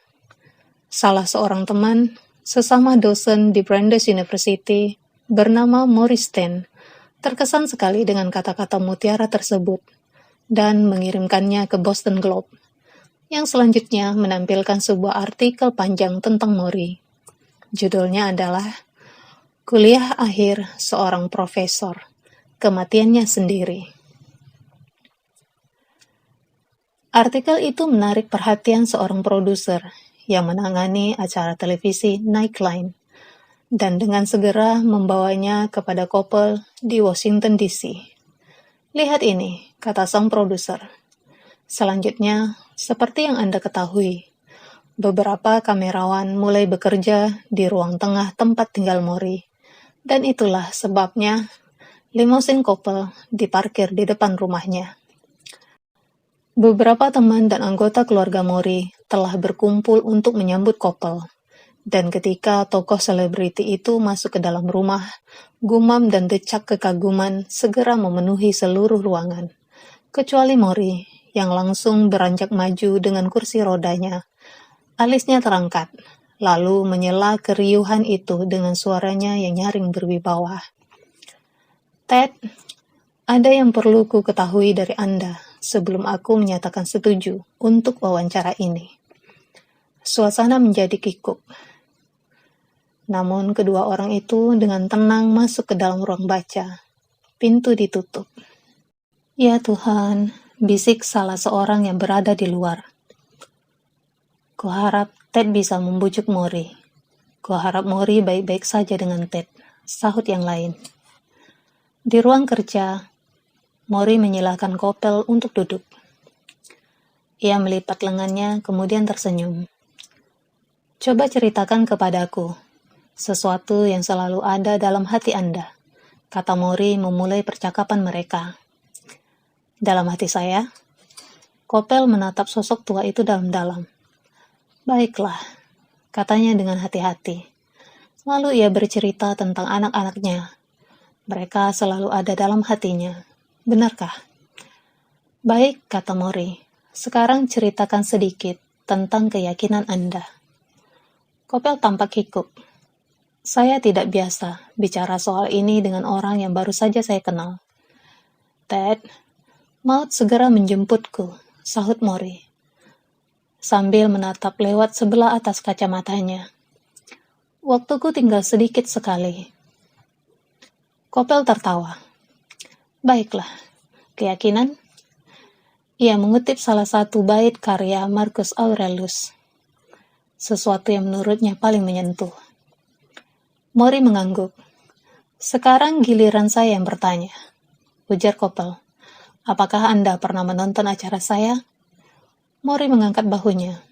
Salah seorang teman, sesama dosen di Brandeis University, bernama Maurice Stern, terkesan sekali dengan kata-kata mutiara tersebut dan mengirimkannya ke Boston Globe, yang selanjutnya menampilkan sebuah artikel panjang tentang Maury. Judulnya adalah Kuliah Akhir Seorang Profesor, Kematiannya Sendiri. Artikel itu menarik perhatian seorang produser yang menangani acara televisi Nightline, dan dengan segera membawanya kepada Koppel di Washington DC. Lihat ini, kata sang produser. Selanjutnya, seperti yang Anda ketahui, beberapa kamerawan mulai bekerja di ruang tengah tempat tinggal Maury, dan itulah sebabnya limusin Koppel diparkir di depan rumahnya. Beberapa teman dan anggota keluarga Maury telah berkumpul untuk menyambut Koppel, dan ketika tokoh selebriti itu masuk ke dalam rumah, gumam dan decak kekaguman segera memenuhi seluruh ruangan, kecuali Maury yang langsung beranjak maju dengan kursi rodanya. Alisnya terangkat, lalu menyela keriuhan itu dengan suaranya yang nyaring berwibawa. Ted, ada yang perlu ku ketahui dari Anda sebelum aku menyatakan setuju untuk wawancara ini. Suasana menjadi kikuk. Namun kedua orang itu dengan tenang masuk ke dalam ruang baca. Pintu ditutup. Ya Tuhan, bisik salah seorang yang berada di luar. Kuharap Ted bisa membujuk Maury. Kuharap Maury baik-baik saja dengan Ted, sahut yang lain. Di ruang kerja, Maury menyilahkan Koppel untuk duduk. Ia melipat lengannya, kemudian tersenyum. Coba ceritakan kepadaku sesuatu yang selalu ada dalam hati Anda, kata Maury memulai percakapan mereka. Dalam hati saya, Koppel menatap sosok tua itu dalam-dalam. Baiklah, katanya dengan hati-hati. Lalu ia bercerita tentang anak-anaknya. Mereka selalu ada dalam hatinya. Benarkah? Baik, kata Maury. Sekarang ceritakan sedikit tentang keyakinan Anda. Koppel tampak kikuk. Saya tidak biasa bicara soal ini dengan orang yang baru saja saya kenal. Ted, maut segera menjemputku, sahut Maury, sambil menatap lewat sebelah atas kacamatanya. Waktuku tinggal sedikit sekali. Koppel tertawa. Baiklah, keyakinan? Ia mengutip salah satu bait karya Marcus Aurelius, sesuatu yang menurutnya paling menyentuh. Maury mengangguk. Sekarang giliran saya yang bertanya, ujar Koppel. Apakah Anda pernah menonton acara saya? Maury mengangkat bahunya.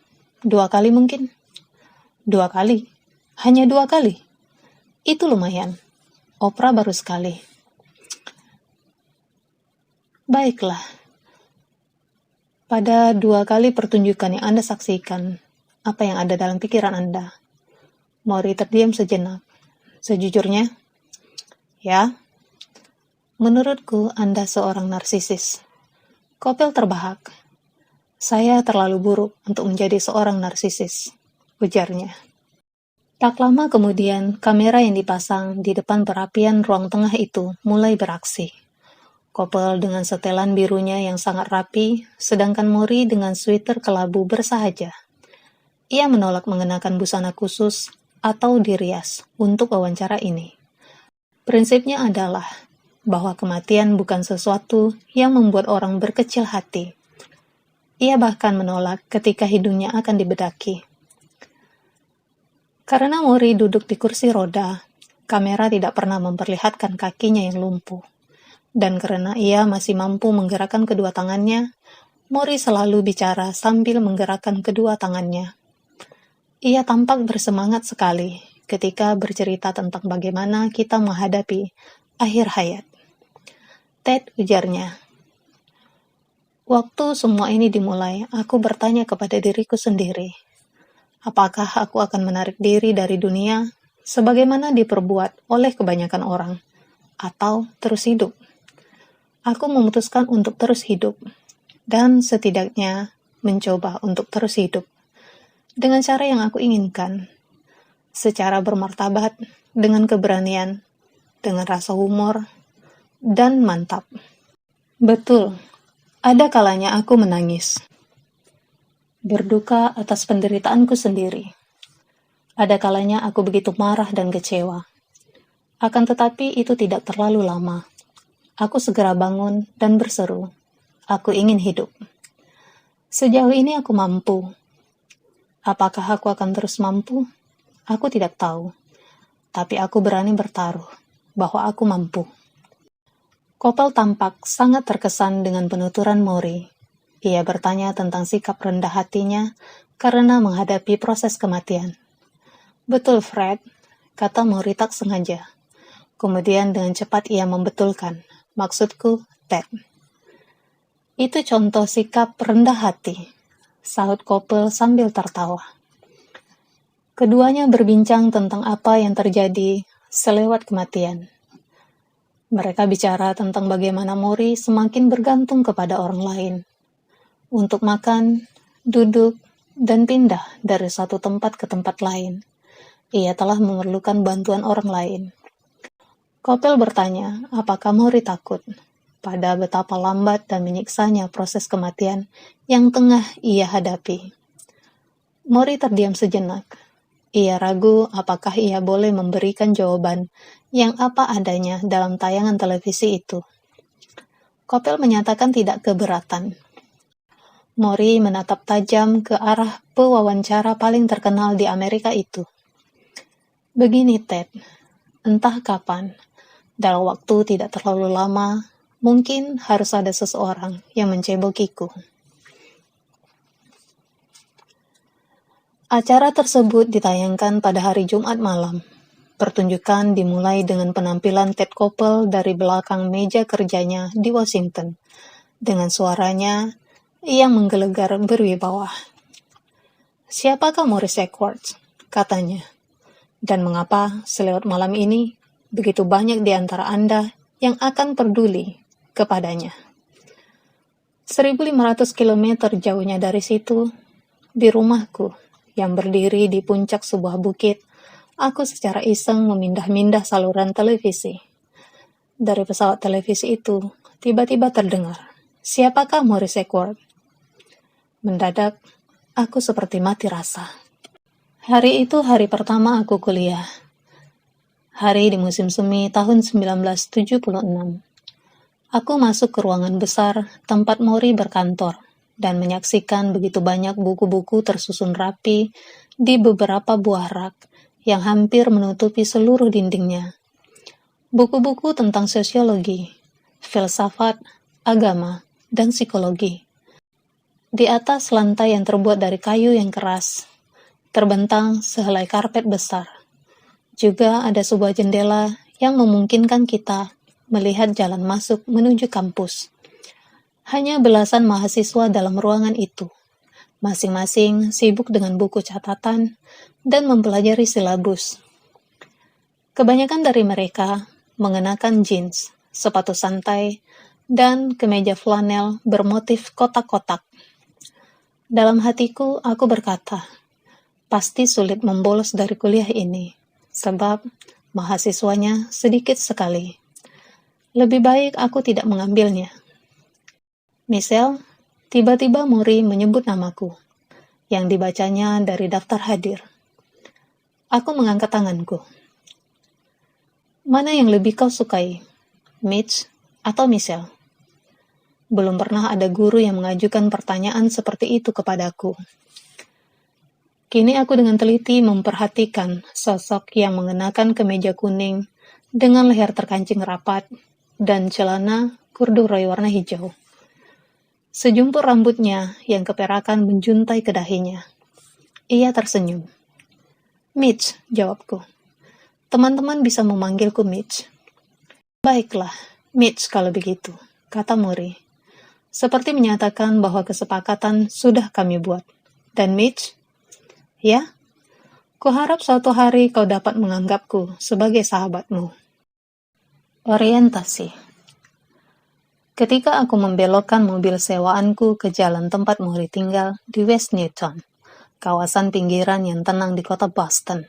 2 kali mungkin? 2 kali? Hanya 2 kali? Itu lumayan. Oprah baru sekali. Baiklah. Pada 2 kali pertunjukan yang Anda saksikan, apa yang ada dalam pikiran Anda? Mori terdiam sejenak. Sejujurnya, ya, menurutku Anda seorang narsisis. Kopel terbahak. Saya terlalu buruk untuk menjadi seorang narsisis, ujarnya. Tak lama kemudian, kamera yang dipasang di depan perapian ruang tengah itu mulai beraksi. Kopel dengan setelan birunya yang sangat rapi, sedangkan Mori dengan sweater kelabu bersahaja. Ia menolak mengenakan busana khusus atau dirias untuk wawancara ini. Prinsipnya adalah bahwa kematian bukan sesuatu yang membuat orang berkecil hati. Ia bahkan menolak ketika hidungnya akan dibedaki. Karena Mori duduk di kursi roda, kamera tidak pernah memperlihatkan kakinya yang lumpuh. Dan karena ia masih mampu menggerakkan kedua tangannya, Mori selalu bicara sambil menggerakkan kedua tangannya. Ia tampak bersemangat sekali ketika bercerita tentang bagaimana kita menghadapi akhir hayat. Ted, ujarnya. Waktu semua ini dimulai, aku bertanya kepada diriku sendiri, apakah aku akan menarik diri dari dunia sebagaimana diperbuat oleh kebanyakan orang, atau terus hidup? Aku memutuskan untuk terus hidup, dan setidaknya mencoba untuk terus hidup, dengan cara yang aku inginkan, secara bermartabat, dengan keberanian, dengan rasa humor, dan mantap. Betul. Ada kalanya aku menangis, berduka atas penderitaanku sendiri. Ada kalanya aku begitu marah dan kecewa. Akan tetapi itu tidak terlalu lama. Aku segera bangun dan berseru, aku ingin hidup. Sejauh ini aku mampu. Apakah aku akan terus mampu? Aku tidak tahu. Tapi aku berani bertaruh bahwa aku mampu. Kopel tampak sangat terkesan dengan penuturan Mori. Ia bertanya tentang sikap rendah hatinya karena menghadapi proses kematian. Betul, Fred, kata Mori tak sengaja. Kemudian dengan cepat ia membetulkan, maksudku, Ted. Itu contoh sikap rendah hati, sahut Kopel sambil tertawa. Keduanya berbincang tentang apa yang terjadi selewat kematian. Mereka bicara tentang bagaimana Mori semakin bergantung kepada orang lain. Untuk makan, duduk, dan pindah dari satu tempat ke tempat lain. Ia telah memerlukan bantuan orang lain. Kopel bertanya, apakah Mori takut pada betapa lambat dan menyiksanya proses kematian yang tengah ia hadapi. Mori terdiam sejenak. Ia ragu apakah ia boleh memberikan jawaban yang apa adanya dalam tayangan televisi itu. Kopel menyatakan tidak keberatan. Mori menatap tajam ke arah pewawancara paling terkenal di Amerika itu. Begini, Ted, entah kapan, dalam waktu tidak terlalu lama, mungkin harus ada seseorang yang mencebokiku. Acara tersebut ditayangkan pada hari Jumat malam. Pertunjukan dimulai dengan penampilan Ted Koppel dari belakang meja kerjanya di Washington. Dengan suaranya yang menggelegar berwibawa. Siapakah Morris Edwards? Katanya. Dan mengapa selewat malam ini begitu banyak di antara Anda yang akan peduli kepadanya? 1.500 km jauhnya dari situ, di rumahku, yang berdiri di puncak sebuah bukit, aku secara iseng memindah-mindah saluran televisi. Dari pesawat televisi itu, tiba-tiba terdengar, siapakah Morris Edwards? Mendadak, aku seperti mati rasa. Hari itu hari pertama aku kuliah. Hari di musim semi tahun 1976. Aku masuk ke ruangan besar tempat Mori berkantor dan menyaksikan begitu banyak buku-buku tersusun rapi di beberapa buah rak yang hampir menutupi seluruh dindingnya. Buku-buku tentang sosiologi, filsafat, agama, dan psikologi. Di atas lantai yang terbuat dari kayu yang keras, terbentang sehelai karpet besar. Juga ada sebuah jendela yang memungkinkan kita melihat jalan masuk menuju kampus. Hanya belasan mahasiswa dalam ruangan itu, masing-masing sibuk dengan buku catatan dan mempelajari silabus. Kebanyakan dari mereka mengenakan jeans, sepatu santai, dan kemeja flanel bermotif kotak-kotak. Dalam hatiku, aku berkata, pasti sulit membolos dari kuliah ini, sebab mahasiswanya sedikit sekali. Lebih baik aku tidak mengambilnya. Misal, tiba-tiba Mori menyebut namaku, yang dibacanya dari daftar hadir. Aku mengangkat tanganku. Mana yang lebih kau sukai, Mitch atau Michelle? Belum pernah ada guru yang mengajukan pertanyaan seperti itu kepadaku. Kini aku dengan teliti memperhatikan sosok yang mengenakan kemeja kuning dengan leher terkancing rapat dan celana corduroy warna hijau. Sejumput rambutnya yang keperakan menjuntai ke dahinya. Ia tersenyum. Mitch, jawabku. Teman-teman bisa memanggilku Mitch. Baiklah, Mitch kalau begitu, kata Mori. Seperti menyatakan bahwa kesepakatan sudah kami buat. Dan Mitch? Ya? Kuharap suatu hari kau dapat menganggapku sebagai sahabatmu. Orientasi. Ketika aku membelokkan mobil sewaanku ke jalan tempat Mori tinggal di West Newton, kawasan pinggiran yang tenang di kota Boston,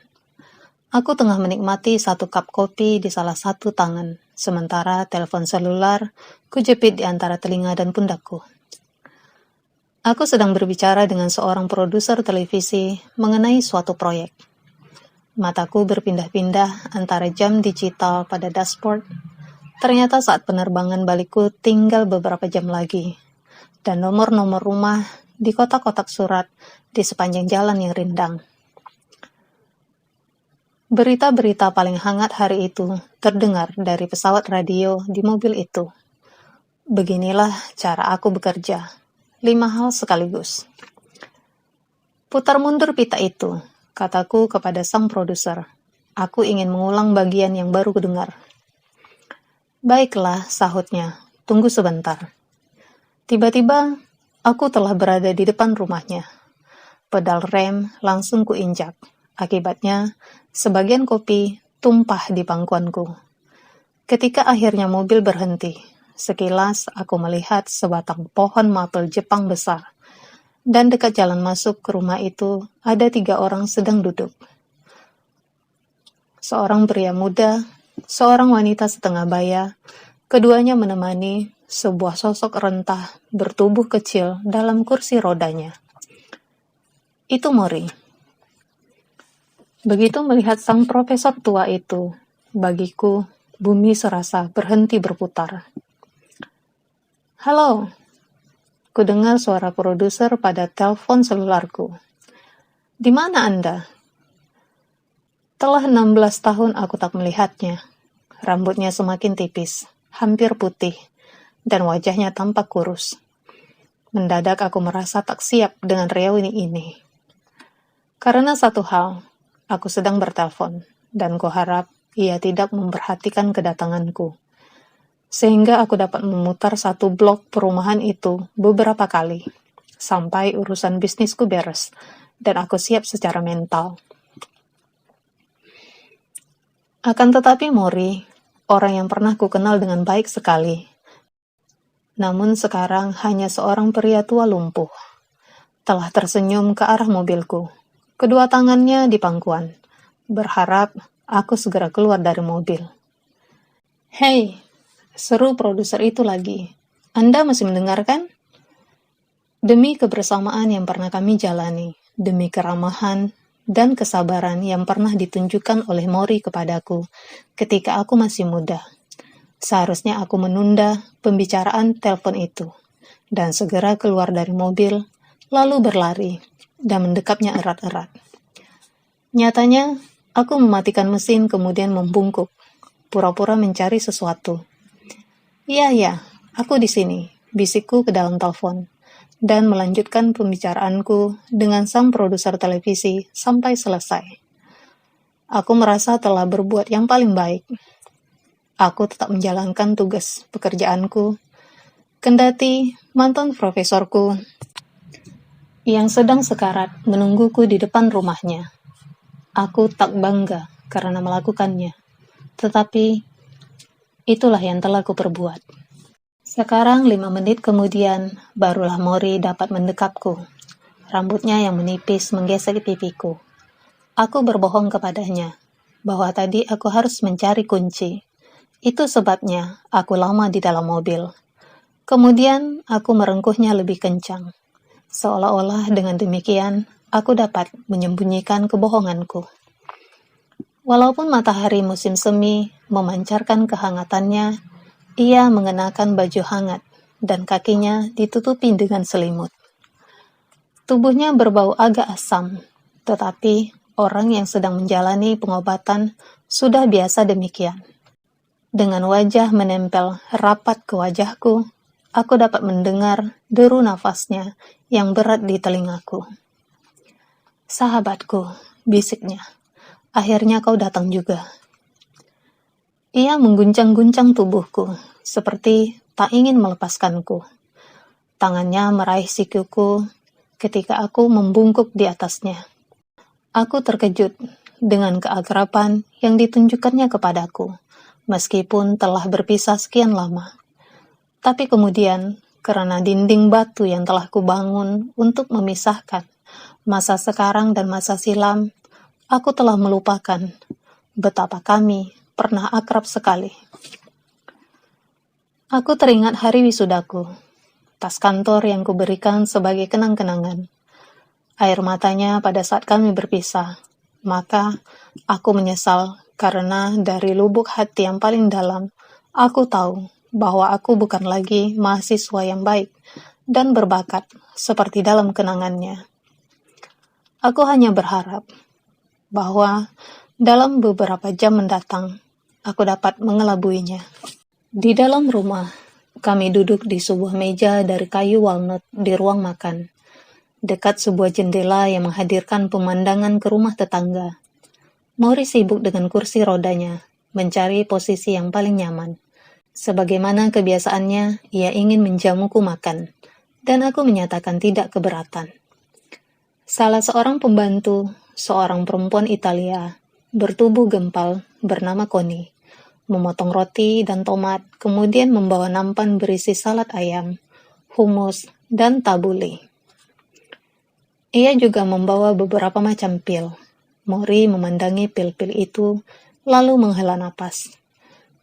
aku tengah menikmati satu cup kopi di salah satu tangan, sementara telepon selular kujepit di antara telinga dan pundakku. Aku sedang berbicara dengan seorang produser televisi mengenai suatu proyek. Mataku berpindah-pindah antara jam digital pada dashboard. Ternyata saat penerbangan balikku tinggal beberapa jam lagi, dan nomor-nomor rumah di kotak-kotak surat di sepanjang jalan yang rindang. Berita-berita paling hangat hari itu terdengar dari pesawat radio di mobil itu. Beginilah cara aku bekerja. 5 hal sekaligus. Putar mundur pita itu, kataku kepada sang produser. Aku ingin mengulang bagian yang baru kudengar. Baiklah, sahutnya. Tunggu sebentar. Tiba-tiba, aku telah berada di depan rumahnya. Pedal rem langsung kuinjak. Akibatnya, sebagian kopi tumpah di pangkuanku. Ketika akhirnya mobil berhenti, sekilas aku melihat sebatang pohon mapel Jepang besar. Dan dekat jalan masuk ke rumah itu, ada 3 orang sedang duduk. Seorang pria muda, seorang wanita setengah baya, keduanya menemani sebuah sosok rentah bertubuh kecil dalam kursi rodanya. Itu Mori. Begitu melihat sang profesor tua itu, bagiku bumi serasa berhenti berputar. Halo, kudengar suara produser pada telepon selularku. Di mana Anda? Telah 16 tahun aku tak melihatnya. Rambutnya semakin tipis, hampir putih, dan wajahnya tampak kurus. Mendadak aku merasa tak siap dengan reuni ini. Karena satu hal, aku sedang bertelepon, dan kuharap ia tidak memperhatikan kedatanganku. Sehingga aku dapat memutar satu blok perumahan itu beberapa kali, sampai urusan bisnisku beres, dan aku siap secara mental. Akan tetapi Mori, orang yang pernah kukenal dengan baik sekali, namun sekarang hanya seorang pria tua lumpuh, telah tersenyum ke arah mobilku, kedua tangannya di pangkuan, berharap aku segera keluar dari mobil. Hei, seru produser itu lagi. Anda masih mendengarkan? Demi kebersamaan yang pernah kami jalani, demi keramahan dan kesabaran yang pernah ditunjukkan oleh Mori kepadaku ketika aku masih muda, seharusnya aku menunda pembicaraan telepon itu dan segera keluar dari mobil, lalu berlari dan mendekapnya erat-erat. Nyatanya, aku mematikan mesin kemudian membungkuk, pura-pura mencari sesuatu. Ya, aku di sini, bisikku ke dalam telepon. dan melanjutkan pembicaraanku dengan sang produser televisi sampai selesai. Aku merasa telah berbuat yang paling baik. Aku tetap menjalankan tugas pekerjaanku, kendati mantan profesorku yang sedang sekarat menungguku di depan rumahnya. Aku tak bangga karena melakukannya, tetapi itulah yang telah kuperbuat. Sekarang 5 menit kemudian, barulah Mori dapat mendekapku. Rambutnya yang menipis menggesek pipiku. Aku berbohong kepadanya bahwa tadi aku harus mencari kunci. Itu sebabnya aku lama di dalam mobil. Kemudian aku merengkuhnya lebih kencang. Seolah-olah dengan demikian, aku dapat menyembunyikan kebohonganku. Walaupun matahari musim semi memancarkan kehangatannya, ia mengenakan baju hangat dan kakinya ditutupi dengan selimut. Tubuhnya berbau agak asam, tetapi orang yang sedang menjalani pengobatan sudah biasa demikian. Dengan wajah menempel rapat ke wajahku, aku dapat mendengar deru nafasnya yang berat di telingaku. "Sahabatku," bisiknya, "akhirnya kau datang juga." Ia mengguncang-guncang tubuhku, seperti tak ingin melepaskanku. Tangannya meraih sikuku ketika aku membungkuk di atasnya. Aku terkejut dengan keakraban yang ditunjukkannya kepadaku, meskipun telah berpisah sekian lama. Tapi kemudian, karena dinding batu yang telah kubangun untuk memisahkan masa sekarang dan masa silam, aku telah melupakan betapa kami pernah akrab sekali. Aku teringat hari wisudaku, tas kantor yang kuberikan sebagai kenang-kenangan. Air matanya pada saat kami berpisah, maka aku menyesal karena dari lubuk hati yang paling dalam, aku tahu bahwa aku bukan lagi mahasiswa yang baik dan berbakat seperti dalam kenangannya. Aku hanya berharap bahwa dalam beberapa jam mendatang, aku dapat mengelabuinya. Di dalam rumah, kami duduk di sebuah meja dari kayu walnut di ruang makan, dekat sebuah jendela yang menghadirkan pemandangan ke rumah tetangga. Mori sibuk dengan kursi rodanya, mencari posisi yang paling nyaman. Sebagaimana kebiasaannya, ia ingin menjamuku makan, dan aku menyatakan tidak keberatan. Salah seorang pembantu, seorang perempuan Italia, bertubuh gempal, bernama Connie, memotong roti dan tomat, kemudian membawa nampan berisi salad ayam, hummus, dan tabbouleh. Ia juga membawa beberapa macam pil. Mori memandangi pil-pil itu, lalu menghela napas.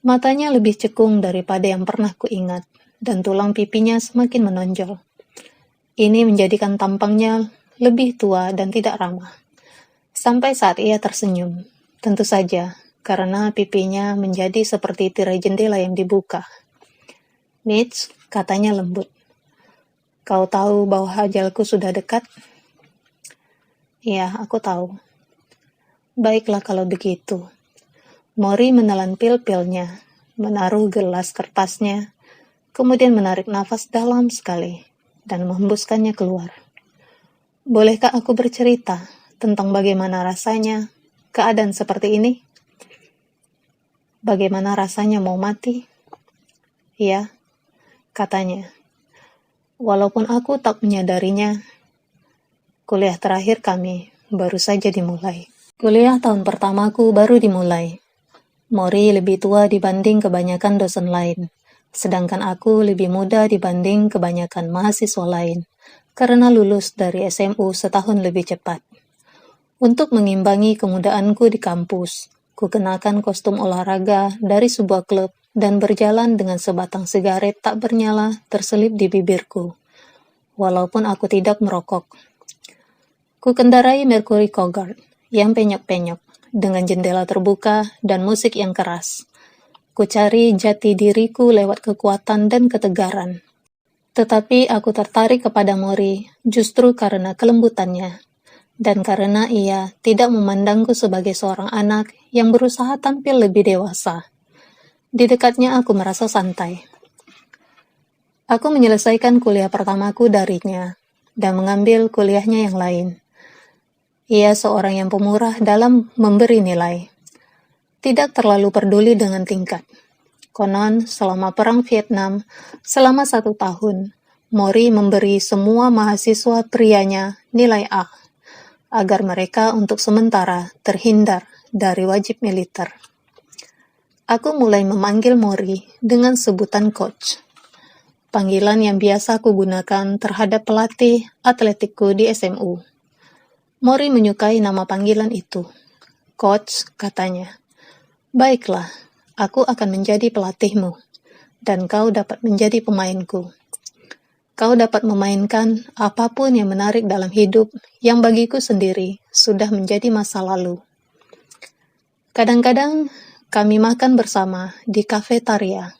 Matanya lebih cekung daripada yang pernah kuingat, dan tulang pipinya semakin menonjol. Ini menjadikan tampangnya lebih tua dan tidak ramah. Sampai saat ia tersenyum, tentu saja, karena pipinya menjadi seperti tirai jendela yang dibuka. "Mitch," katanya lembut, "kau tahu bahwa ajalku sudah dekat?" "Ya, aku tahu." "Baiklah kalau begitu." Mori menelan pil-pilnya, menaruh gelas kertasnya, kemudian menarik nafas dalam sekali, dan menghembuskannya keluar. "Bolehkah aku bercerita tentang bagaimana rasanya keadaan seperti ini? Bagaimana rasanya mau mati?" "Ya," katanya. "Walaupun aku tak menyadarinya, kuliah terakhir kami baru saja dimulai." Kuliah tahun pertamaku baru dimulai. Mori lebih tua dibanding kebanyakan dosen lain, sedangkan aku lebih muda dibanding kebanyakan mahasiswa lain, karena lulus dari SMU setahun lebih cepat. Untuk mengimbangi kemudaanku di kampus, kukenakan kostum olahraga dari sebuah klub dan berjalan dengan sebatang sigaret tak bernyala terselip di bibirku, walaupun aku tidak merokok. Kukendarai Mercury Cougar yang penyok-penyok, dengan jendela terbuka dan musik yang keras. Kucari jati diriku lewat kekuatan dan ketegaran. Tetapi aku tertarik kepada Mori justru karena kelembutannya, dan karena ia tidak memandangku sebagai seorang anak yang berusaha tampil lebih dewasa. Di dekatnya aku merasa santai. Aku menyelesaikan kuliah pertamaku darinya dan mengambil kuliahnya yang lain. Ia seorang yang pemurah dalam memberi nilai. Tidak terlalu peduli dengan tingkat. Konon, selama Perang Vietnam, selama 1 tahun, Mori memberi semua mahasiswa prianya nilai A, agar mereka untuk sementara terhindar dari wajib militer. Aku mulai memanggil Mori dengan sebutan coach. Panggilan yang biasa aku gunakan terhadap pelatih atletikku di SMU. Mori menyukai nama panggilan itu. Coach, katanya. Baiklah, aku akan menjadi pelatihmu, dan kau dapat menjadi pemainku. Kau dapat memainkan apapun yang menarik dalam hidup yang bagiku sendiri sudah menjadi masa lalu. Kadang-kadang kami makan bersama di kafetaria.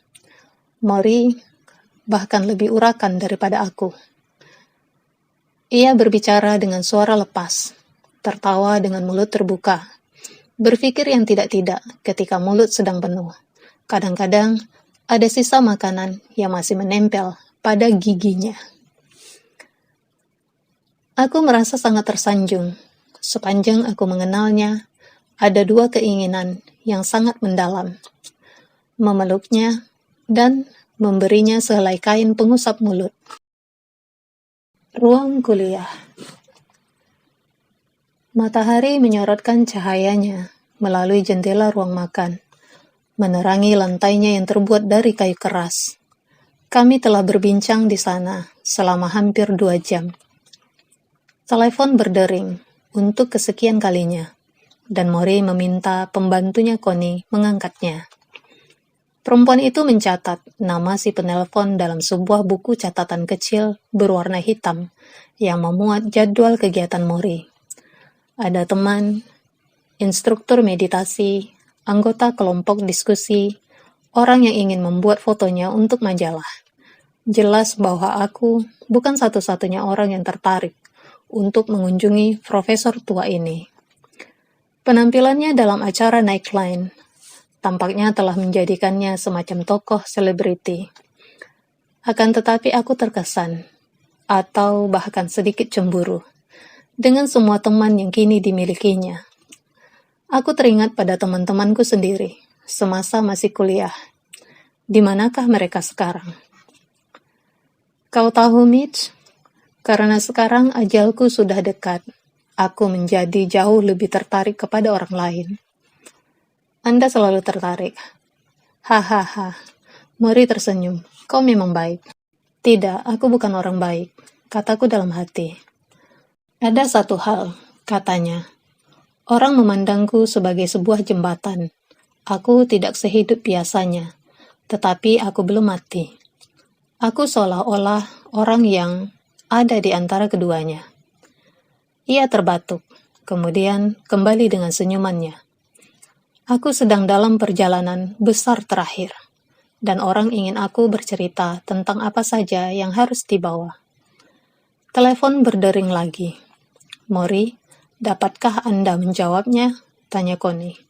Mori bahkan lebih urakan daripada aku. Ia berbicara dengan suara lepas, tertawa dengan mulut terbuka, berpikir yang tidak-tidak ketika mulut sedang penuh. Kadang-kadang ada sisa makanan yang masih menempel pada giginya. Aku merasa sangat tersanjung. Sepanjang aku mengenalnya, ada 2 keinginan yang sangat mendalam. Memeluknya dan memberinya sehelai kain pengusap mulut. Ruang kuliah. Matahari menyorotkan cahayanya melalui jendela ruang makan, menerangi lantainya yang terbuat dari kayu keras. Kami telah berbincang di sana selama hampir 2 jam. Telepon berdering untuk kesekian kalinya, dan Mori meminta pembantunya Connie mengangkatnya. Perempuan itu mencatat nama si penelpon dalam sebuah buku catatan kecil berwarna hitam yang memuat jadwal kegiatan Mori. Ada teman, instruktur meditasi, anggota kelompok diskusi, orang yang ingin membuat fotonya untuk majalah. Jelas bahwa aku bukan satu-satunya orang yang tertarik untuk mengunjungi profesor tua ini. Penampilannya dalam acara Nightline tampaknya telah menjadikannya semacam tokoh selebriti. Akan tetapi aku terkesan, atau bahkan sedikit cemburu, dengan semua teman yang kini dimilikinya. Aku teringat pada teman-temanku sendiri, semasa masih kuliah. Di manakah mereka sekarang? Kau tahu, Mitch? Karena sekarang ajalku sudah dekat, aku menjadi jauh lebih tertarik kepada orang lain. Anda selalu tertarik. Hahaha. Mori tersenyum. Kau memang baik. Tidak, aku bukan orang baik, kataku dalam hati. Ada satu hal, katanya. Orang memandangku sebagai sebuah jembatan. Aku tidak sehidup biasanya, tetapi aku belum mati. Aku seolah-olah orang yang ada di antara keduanya. Ia terbatuk, kemudian kembali dengan senyumannya. Aku sedang dalam perjalanan besar terakhir, dan orang ingin aku bercerita tentang apa saja yang harus dibawa. Telepon berdering lagi. Mori, dapatkah Anda menjawabnya? Tanya Connie.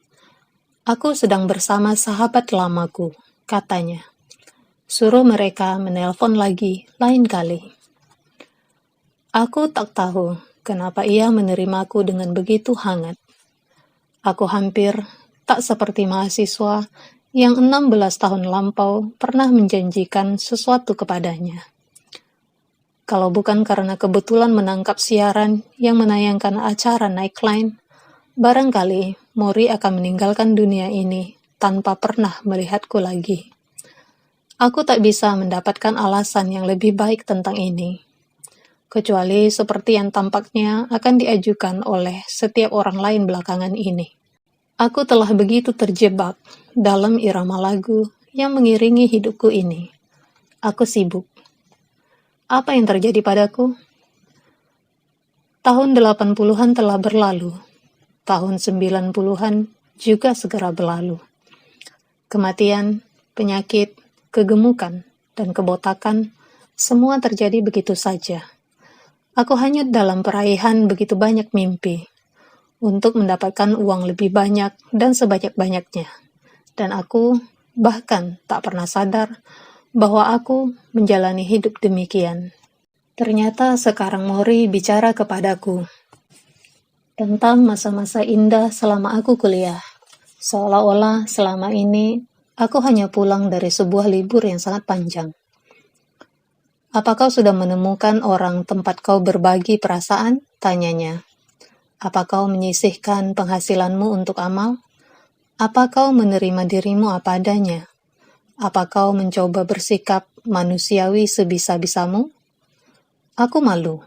Aku sedang bersama sahabat lamaku, katanya. Suruh mereka menelpon lagi lain kali. Aku tak tahu kenapa ia menerimaku dengan begitu hangat. Aku hampir tak seperti mahasiswa yang 16 tahun lampau pernah menjanjikan sesuatu kepadanya. Kalau bukan karena kebetulan menangkap siaran yang menayangkan acara Nightline, barangkali Mori akan meninggalkan dunia ini tanpa pernah melihatku lagi. Aku tak bisa mendapatkan alasan yang lebih baik tentang ini, kecuali seperti yang tampaknya akan diajukan oleh setiap orang lain belakangan ini. Aku telah begitu terjebak dalam irama lagu yang mengiringi hidupku ini. Aku sibuk. Apa yang terjadi padaku? Tahun 80-an telah berlalu. Tahun 90-an juga segera berlalu. Kematian, penyakit, kegemukan, dan kebotakan semua terjadi begitu saja. Aku hanyut dalam peraihan begitu banyak mimpi untuk mendapatkan uang lebih banyak dan sebanyak-banyaknya. Dan aku bahkan tak pernah sadar bahwa aku menjalani hidup demikian. Ternyata sekarang Mori bicara kepadaku tentang masa-masa indah selama aku kuliah. Seolah-olah selama ini aku hanya pulang dari sebuah libur yang sangat panjang. Apa kau sudah menemukan orang tempat kau berbagi perasaan? Tanyanya. Apa kau menyisihkan penghasilanmu untuk amal? Apa kau menerima dirimu apa adanya? Apa kau mencoba bersikap manusiawi sebisa-bisamu? Aku malu,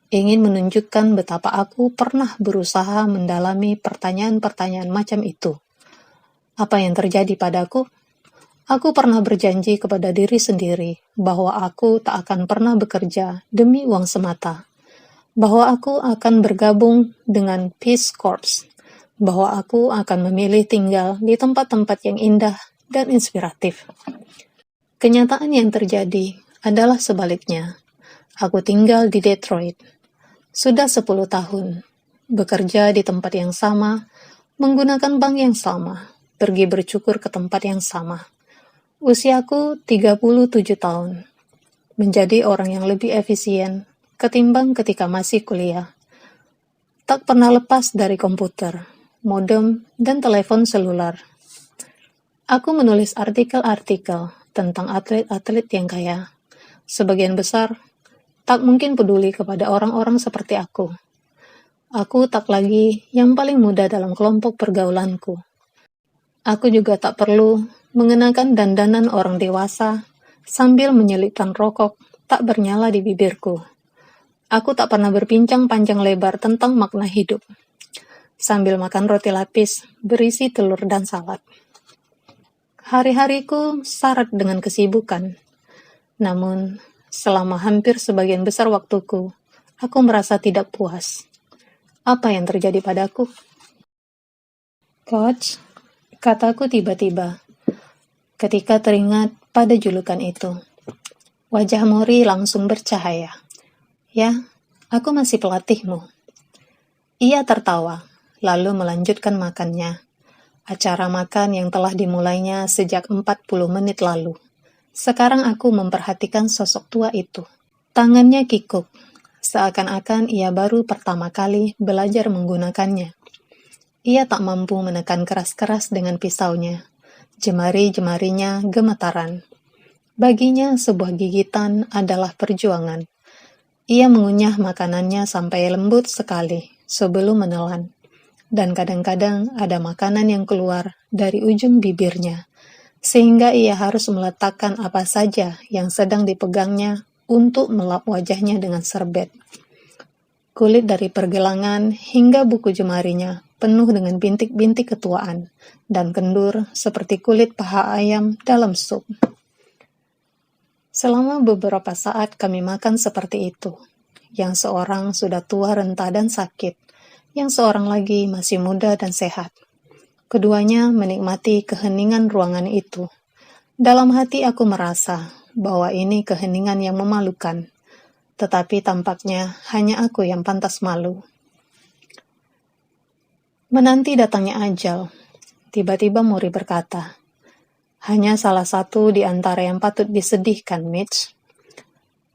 ingin menunjukkan betapa aku pernah berusaha mendalami pertanyaan-pertanyaan macam itu. Apa yang terjadi padaku? Aku pernah berjanji kepada diri sendiri bahwa aku tak akan pernah bekerja demi uang semata, bahwa aku akan bergabung dengan Peace Corps, bahwa aku akan memilih tinggal di tempat-tempat yang indah dan inspiratif. Kenyataan yang terjadi adalah sebaliknya. Aku tinggal di Detroit. Sudah 10 tahun. Bekerja di tempat yang sama, menggunakan bank yang sama, pergi bercukur ke tempat yang sama. Usiaku 37 tahun. Menjadi orang yang lebih efisien ketimbang ketika masih kuliah. Tak pernah lepas dari komputer, modem, dan telepon seluler. Aku menulis artikel-artikel tentang atlet-atlet yang kaya. Sebagian besar tak mungkin peduli kepada orang-orang seperti aku. Aku tak lagi yang paling muda dalam kelompok pergaulanku. Aku juga tak perlu mengenakan dandanan orang dewasa sambil menyelipkan rokok tak bernyala di bibirku. Aku tak pernah berbincang panjang lebar tentang makna hidup, sambil makan roti lapis berisi telur dan salad. Hari-hariku syarat dengan kesibukan. Namun, selama hampir sebagian besar waktuku, aku merasa tidak puas. Apa yang terjadi padaku? Coach, kataku tiba-tiba, ketika teringat pada julukan itu. Wajah Mori langsung bercahaya. Ya, aku masih pelatihmu. Ia tertawa, lalu melanjutkan makannya. Acara makan yang telah dimulainya sejak 40 menit lalu. Sekarang aku memperhatikan sosok tua itu. Tangannya kikuk, seakan-akan ia baru pertama kali belajar menggunakannya. Ia tak mampu menekan keras-keras dengan pisaunya. Jemari-jemarinya gemetaran. Baginya sebuah gigitan adalah perjuangan. Ia mengunyah makanannya sampai lembut sekali sebelum menelan. Dan kadang-kadang ada makanan yang keluar dari ujung bibirnya, sehingga ia harus meletakkan apa saja yang sedang dipegangnya untuk melap wajahnya dengan serbet. Kulit dari pergelangan hingga buku jemarinya penuh dengan bintik-bintik ketuaan dan kendur seperti kulit paha ayam dalam sup. Selama beberapa saat kami makan seperti itu. Yang seorang sudah tua, renta, dan sakit. Yang seorang lagi masih muda dan sehat. Keduanya menikmati keheningan ruangan itu. Dalam hati aku merasa bahwa ini keheningan yang memalukan. Tetapi tampaknya hanya aku yang pantas malu. Menanti datangnya ajal. Tiba-tiba Mori berkata, hanya salah satu di antara yang patut disedihkan, Mitch.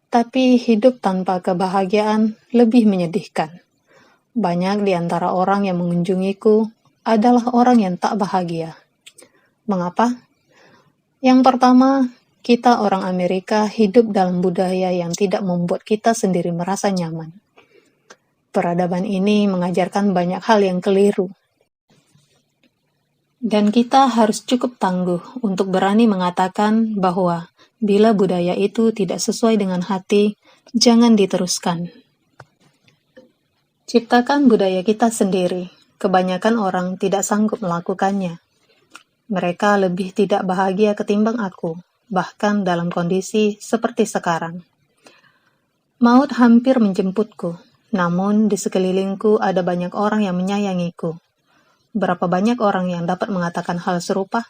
Tapi hidup tanpa kebahagiaan lebih menyedihkan. Banyak di antara orang yang mengunjungiku adalah orang yang tak bahagia. Mengapa? Yang pertama, kita orang Amerika hidup dalam budaya yang tidak membuat kita sendiri merasa nyaman. Peradaban ini mengajarkan banyak hal yang keliru. Dan kita harus cukup tangguh untuk berani mengatakan bahwa bila budaya itu tidak sesuai dengan hati, jangan diteruskan. Ciptakan budaya kita sendiri. Kebanyakan orang tidak sanggup melakukannya. Mereka lebih tidak bahagia ketimbang aku, bahkan dalam kondisi seperti sekarang. Maut hampir menjemputku, namun di sekelilingku ada banyak orang yang menyayangiku. Berapa banyak orang yang dapat mengatakan hal serupa?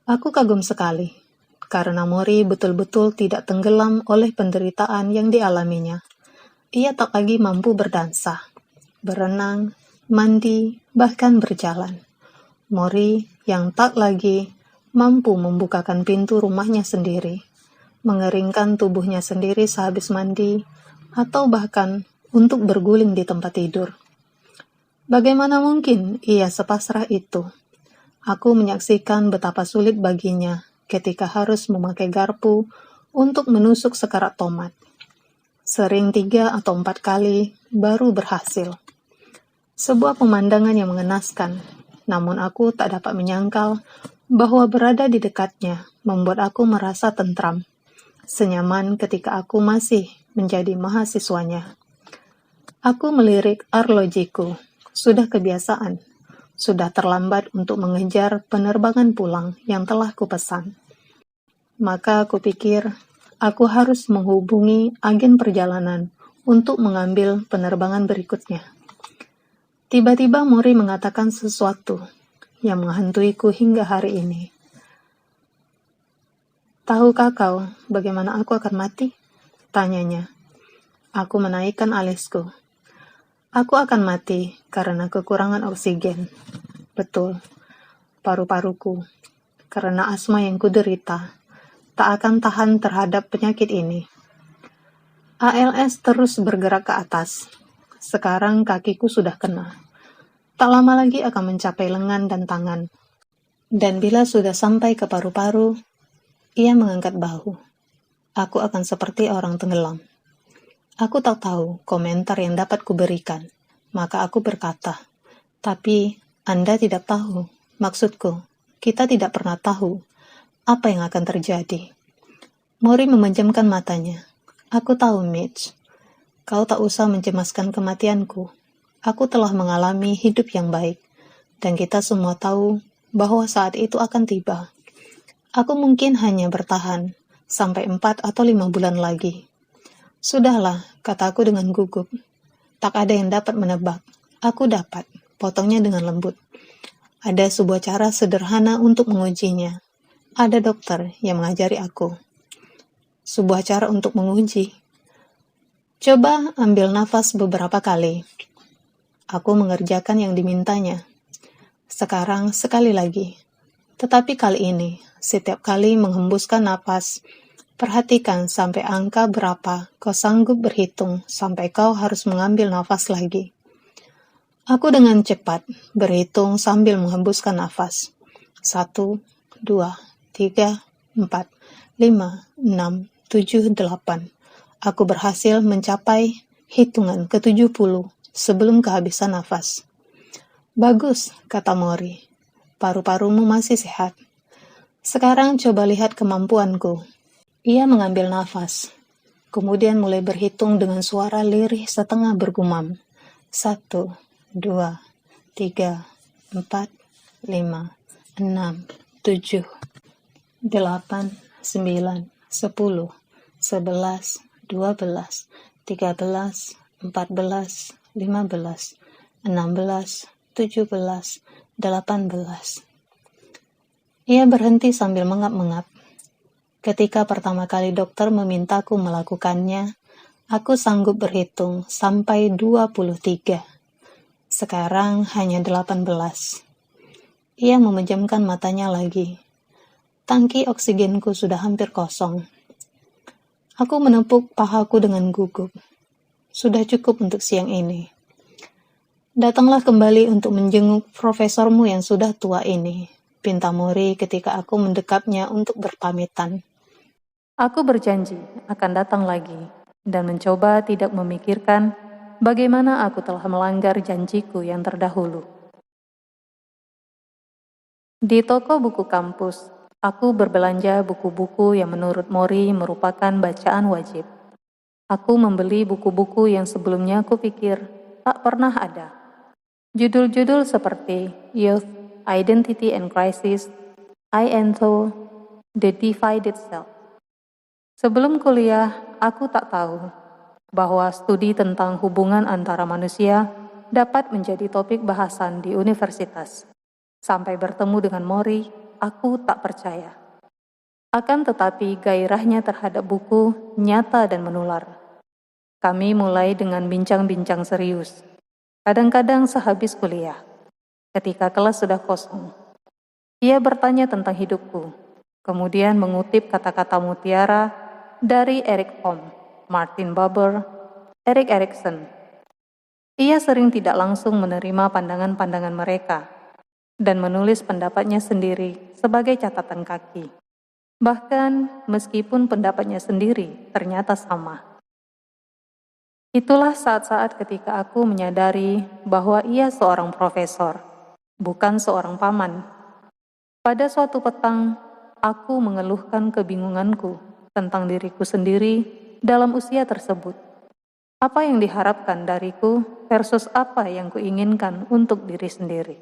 Aku kagum sekali, karena Mori betul-betul tidak tenggelam oleh penderitaan yang dialaminya. Ia tak lagi mampu berdansa, berenang, mandi, bahkan berjalan. Mori yang tak lagi mampu membukakan pintu rumahnya sendiri, mengeringkan tubuhnya sendiri sehabis mandi, atau bahkan untuk berguling di tempat tidur. Bagaimana mungkin ia sepasrah itu? Aku menyaksikan betapa sulit baginya ketika harus memakai garpu untuk menusuk sekarat tomat. Sering 3 atau 4 kali baru berhasil. Sebuah pemandangan yang mengenaskan, namun aku tak dapat menyangkal bahwa berada di dekatnya membuat aku merasa tentram, senyaman ketika aku masih menjadi mahasiswanya. Aku melirik arlojiku, sudah kebiasaan, sudah terlambat untuk mengejar penerbangan pulang yang telah kupesan. Maka aku pikir, aku harus menghubungi agen perjalanan untuk mengambil penerbangan berikutnya. Tiba-tiba Mori mengatakan sesuatu yang menghantuiku hingga hari ini. "Tahukah kau bagaimana aku akan mati?" tanyanya. Aku menaikkan alisku. Aku akan mati karena kekurangan oksigen. Betul, paru-paruku, karena asma yang kuderita, tak akan tahan terhadap penyakit ini. ALS terus bergerak ke atas. Sekarang kakiku sudah kena. Tak lama lagi akan mencapai lengan dan tangan. Dan bila sudah sampai ke paru-paru, ia mengangkat bahu. Aku akan seperti orang tenggelam. Aku tak tahu komentar yang dapat kuberikan. Maka aku berkata, "Tapi Anda tidak tahu. Maksudku, kita tidak pernah tahu apa yang akan terjadi." Mori memejamkan matanya. "Aku tahu, Mitch. Kau tak usah mencemaskan kematianku. Aku telah mengalami hidup yang baik, dan kita semua tahu bahwa saat itu akan tiba. Aku mungkin hanya bertahan sampai 4 atau 5 bulan lagi." "Sudahlah," kataku dengan gugup. "Tak ada yang dapat menebak." "Aku dapat," potongnya dengan lembut. "Ada sebuah cara sederhana untuk mengujinya. Ada dokter yang mengajari aku." "Sebuah cara untuk menguji?" "Coba ambil nafas beberapa kali." Aku mengerjakan yang dimintanya. Sekarang sekali lagi. Tetapi kali ini, setiap kali menghembuskan nafas, perhatikan sampai angka berapa kau sanggup berhitung sampai kau harus mengambil nafas lagi. Aku dengan cepat berhitung sambil menghembuskan nafas. 1, 2, 3, 4, 5, 6, 7, 8. Aku berhasil mencapai hitungan ke-70 sebelum kehabisan nafas. "Bagus," kata Mori. "Paru-parumu masih sehat. Sekarang coba lihat kemampuanku." Ia mengambil nafas, kemudian mulai berhitung dengan suara lirih setengah bergumam. 1, 2, 3, 4, 5, 6, 7, 8, 9, 10, 11, 12, 13, 14, 15, 16, 17, 18. Ia berhenti sambil mengap-mengap. Ketika pertama kali dokter memintaku melakukannya, aku sanggup berhitung sampai 23. Sekarang hanya 18. Ia memejamkan matanya lagi. Tangki oksigenku sudah hampir kosong. Aku menepuk pahaku dengan gugup. Sudah cukup untuk siang ini. "Datanglah kembali untuk menjenguk profesormu yang sudah tua ini," pinta Mori ketika aku mendekapnya untuk berpamitan. Aku berjanji akan datang lagi dan mencoba tidak memikirkan bagaimana aku telah melanggar janjiku yang terdahulu. Di toko buku kampus, aku berbelanja buku-buku yang menurut Mori merupakan bacaan wajib. Aku membeli buku-buku yang sebelumnya aku pikir tak pernah ada. Judul-judul seperti Youth, Identity and Crisis, I Ento, The Divided Self. Sebelum kuliah, aku tak tahu bahwa studi tentang hubungan antara manusia dapat menjadi topik bahasan di universitas. Sampai bertemu dengan Mori, aku tak percaya. Akan tetapi gairahnya terhadap buku nyata dan menular. Kami mulai dengan bincang-bincang serius. Kadang-kadang sehabis kuliah, ketika kelas sudah kosong. Ia bertanya tentang hidupku, kemudian mengutip kata-kata mutiara dari Eric Fromm, Martin Buber, Erik Erikson. Ia sering tidak langsung menerima pandangan-pandangan mereka dan menulis pendapatnya sendiri sebagai catatan kaki. Bahkan meskipun pendapatnya sendiri ternyata sama. Itulah saat-saat ketika aku menyadari bahwa ia seorang profesor, bukan seorang paman. Pada suatu petang, aku mengeluhkan kebingunganku tentang diriku sendiri dalam usia tersebut. Apa yang diharapkan dariku versus apa yang kuinginkan untuk diri sendiri.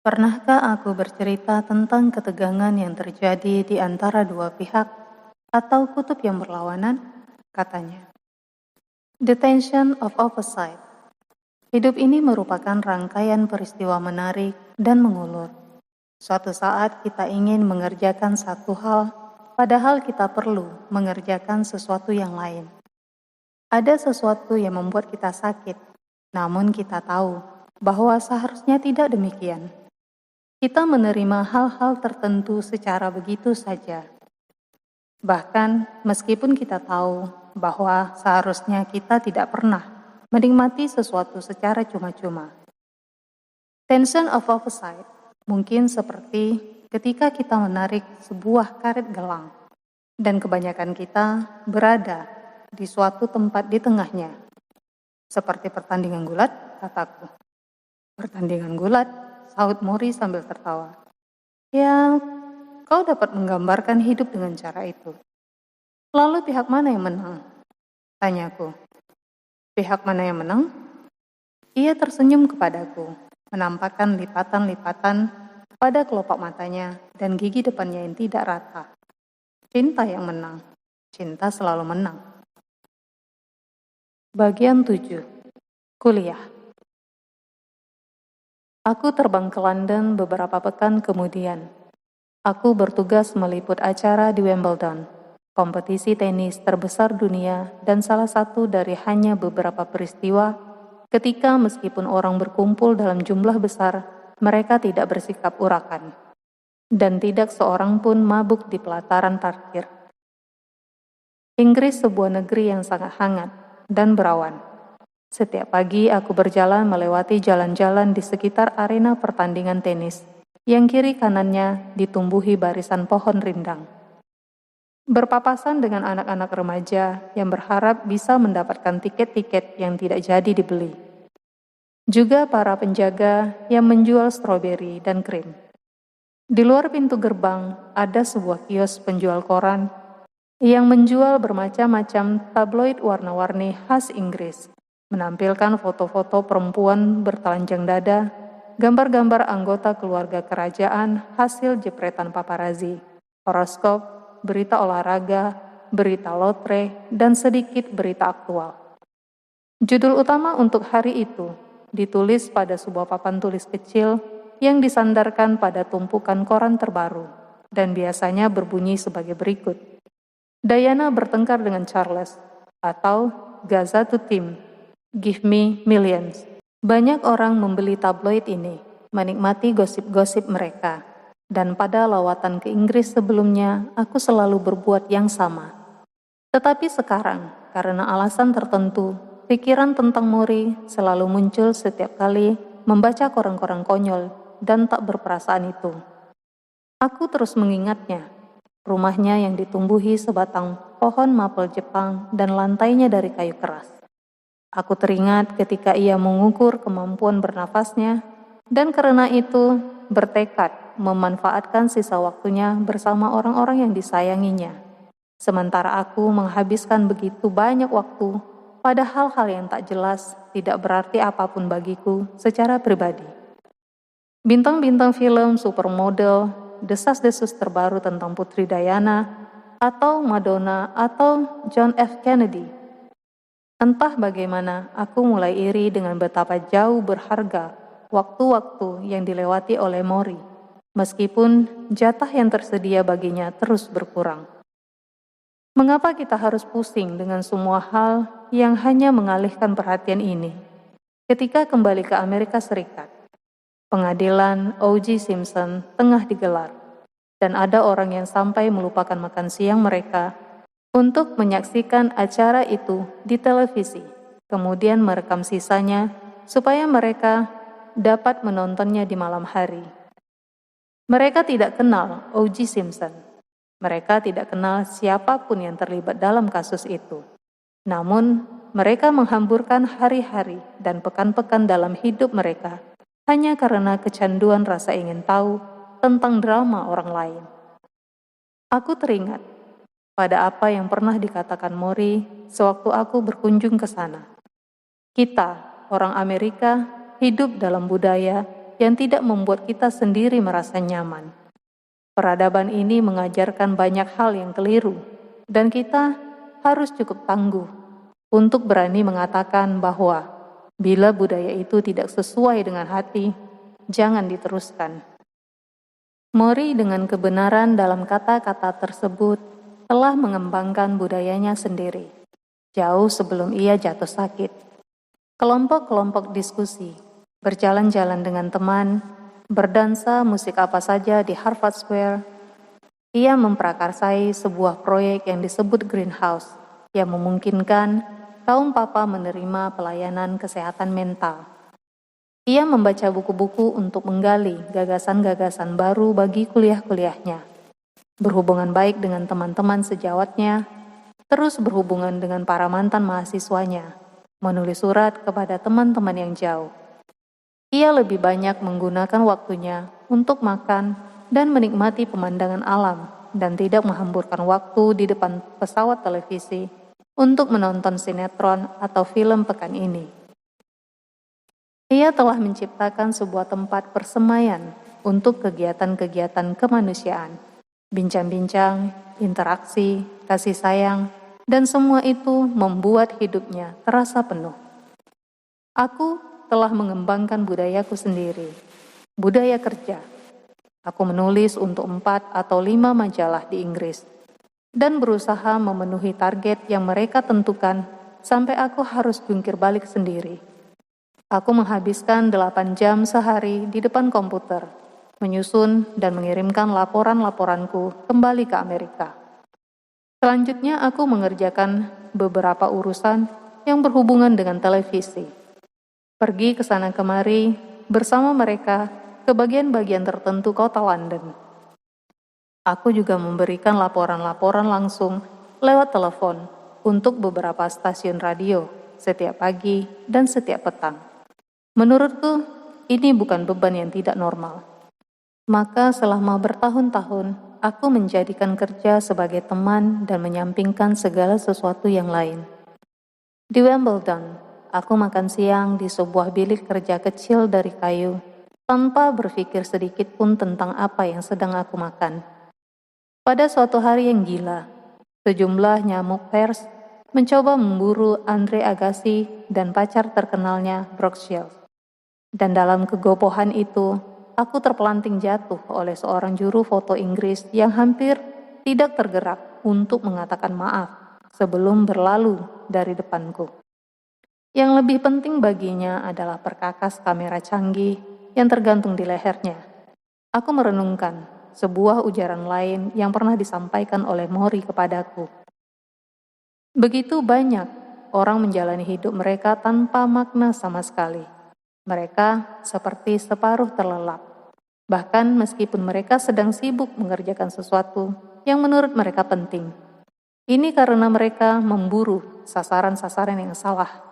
Pernahkah aku bercerita tentang ketegangan yang terjadi di antara dua pihak atau kutub yang berlawanan? Katanya. The tension of opposite. Hidup ini merupakan rangkaian peristiwa menarik dan mengulur. Suatu saat kita ingin mengerjakan satu hal, padahal kita perlu mengerjakan sesuatu yang lain. Ada sesuatu yang membuat kita sakit, namun kita tahu bahwa seharusnya tidak demikian. Kita menerima hal-hal tertentu secara begitu saja. Bahkan meskipun kita tahu bahwa seharusnya kita tidak pernah menikmati sesuatu secara cuma-cuma. Tension of opposite mungkin seperti ketika kita menarik sebuah karet gelang dan kebanyakan kita berada di suatu tempat di tengahnya. Seperti pertandingan gulat, kataku. Pertandingan gulat, sahut Mori sambil tertawa. Ya, kau dapat menggambarkan hidup dengan cara itu. Lalu pihak mana yang menang? Tanyaku. Pihak mana yang menang? Ia tersenyum kepadaku, menampakkan lipatan-lipatan pada kelopak matanya dan gigi depannya yang tidak rata. Cinta yang menang. Cinta selalu menang. Bagian 7. Kuliah. Aku terbang ke London beberapa pekan kemudian. Aku bertugas meliput acara di Wimbledon, kompetisi tenis terbesar dunia dan salah satu dari hanya beberapa peristiwa ketika meskipun orang berkumpul dalam jumlah besar, mereka tidak bersikap urakan. Dan tidak seorang pun mabuk di pelataran parkir. Inggris sebuah negeri yang sangat hangat dan berawan. Setiap pagi aku berjalan melewati jalan-jalan di sekitar arena pertandingan tenis, yang kiri kanannya ditumbuhi barisan pohon rindang. Berpapasan dengan anak-anak remaja yang berharap bisa mendapatkan tiket-tiket yang tidak jadi dibeli. Juga para penjaga yang menjual stroberi dan krim. Di luar pintu gerbang ada sebuah kios penjual koran yang menjual bermacam-macam tabloid warna-warni khas Inggris, menampilkan foto-foto perempuan bertelanjang dada, gambar-gambar anggota keluarga kerajaan hasil jepretan paparazzi, horoskop, berita olahraga, berita lotre, dan sedikit berita aktual. Judul utama untuk hari itu ditulis pada sebuah papan tulis kecil yang disandarkan pada tumpukan koran terbaru, dan biasanya berbunyi sebagai berikut. Diana bertengkar dengan Charles, atau Gaza to Tim, give me millions. Banyak orang membeli tabloid ini, menikmati gosip-gosip mereka, dan pada lawatan ke Inggris sebelumnya, aku selalu berbuat yang sama. Tetapi sekarang, karena alasan tertentu, pikiran tentang Mori selalu muncul setiap kali membaca koran-koran konyol dan tak berperasaan itu. Aku terus mengingatnya, rumahnya yang ditumbuhi sebatang pohon mapel Jepang dan lantainya dari kayu keras. Aku teringat ketika ia mengukur kemampuan bernafasnya dan karena itu bertekad memanfaatkan sisa waktunya bersama orang-orang yang disayanginya. Sementara aku menghabiskan begitu banyak waktu pada hal-hal yang tak jelas, tidak berarti apapun bagiku secara pribadi. Bintang-bintang film supermodel, desas-desus terbaru tentang Putri Diana, atau Madonna, atau John F. Kennedy. Entah bagaimana aku mulai iri dengan betapa jauh berharga waktu-waktu yang dilewati oleh Mori, meskipun jatah yang tersedia baginya terus berkurang. Mengapa kita harus pusing dengan semua hal yang hanya mengalihkan perhatian ini ketika kembali ke Amerika Serikat? Pengadilan O.J. Simpson tengah digelar, dan ada orang yang sampai melupakan makan siang mereka untuk menyaksikan acara itu di televisi, kemudian merekam sisanya supaya mereka dapat menontonnya di malam hari. Mereka tidak kenal O.J. Simpson. Mereka tidak kenal siapapun yang terlibat dalam kasus itu. Namun, mereka menghamburkan hari-hari dan pekan-pekan dalam hidup mereka hanya karena kecanduan rasa ingin tahu tentang drama orang lain. Aku teringat pada apa yang pernah dikatakan Mori sewaktu aku berkunjung ke sana. Kita, orang Amerika, hidup dalam budaya yang tidak membuat kita sendiri merasa nyaman. Peradaban ini mengajarkan banyak hal yang keliru, dan kita harus cukup tangguh untuk berani mengatakan bahwa bila budaya itu tidak sesuai dengan hati, jangan diteruskan. Mori dengan kebenaran dalam kata-kata tersebut telah mengembangkan budayanya sendiri, jauh sebelum ia jatuh sakit. Kelompok-kelompok diskusi, berjalan-jalan dengan teman, berdansa musik apa saja di Harvard Square. Ia memprakarsai sebuah proyek yang disebut Greenhouse, yang memungkinkan kaum papa menerima pelayanan kesehatan mental. Ia membaca buku-buku untuk menggali gagasan-gagasan baru bagi kuliah-kuliahnya, berhubungan baik dengan teman-teman sejawatnya, terus berhubungan dengan para mantan mahasiswanya, menulis surat kepada teman-teman yang jauh. Ia lebih banyak menggunakan waktunya untuk makan dan menikmati pemandangan alam dan tidak menghamburkan waktu di depan pesawat televisi untuk menonton sinetron atau film pekan ini. Ia telah menciptakan sebuah tempat persemaian untuk kegiatan-kegiatan kemanusiaan, bincang-bincang, interaksi, kasih sayang, dan semua itu membuat hidupnya terasa penuh. Aku telah mengembangkan budayaku sendiri, budaya kerja. Aku menulis untuk 4 atau 5 majalah di Inggris, dan berusaha memenuhi target yang mereka tentukan sampai aku harus jungkir balik sendiri. Aku menghabiskan 8 jam sehari di depan komputer, menyusun dan mengirimkan laporan-laporanku kembali ke Amerika. Selanjutnya aku mengerjakan beberapa urusan yang berhubungan dengan televisi. Pergi ke sana kemari bersama mereka ke bagian-bagian tertentu kota London. Aku juga memberikan laporan-laporan langsung lewat telepon untuk beberapa stasiun radio setiap pagi dan setiap petang. Menurutku, ini bukan beban yang tidak normal. Maka selama bertahun-tahun, aku menjadikan kerja sebagai teman dan menyampingkan segala sesuatu yang lain. Di Wimbledon, aku makan siang di sebuah bilik kerja kecil dari kayu, tanpa berpikir sedikit pun tentang apa yang sedang aku makan. Pada suatu hari yang gila, sejumlah nyamuk pers mencoba memburu Andre Agassi dan pacar terkenalnya Brooke Shields. Dan dalam kegopohan itu, aku terpelanting jatuh oleh seorang juru foto Inggris yang hampir tidak tergerak untuk mengatakan maaf sebelum berlalu dari depanku. Yang lebih penting baginya adalah perkakas kamera canggih yang tergantung di lehernya. Aku merenungkan sebuah ujaran lain yang pernah disampaikan oleh Mori kepadaku. Begitu banyak orang menjalani hidup mereka tanpa makna sama sekali. Mereka seperti separuh terlelap, bahkan meskipun mereka sedang sibuk mengerjakan sesuatu yang menurut mereka penting. Ini karena mereka memburu sasaran-sasaran yang salah.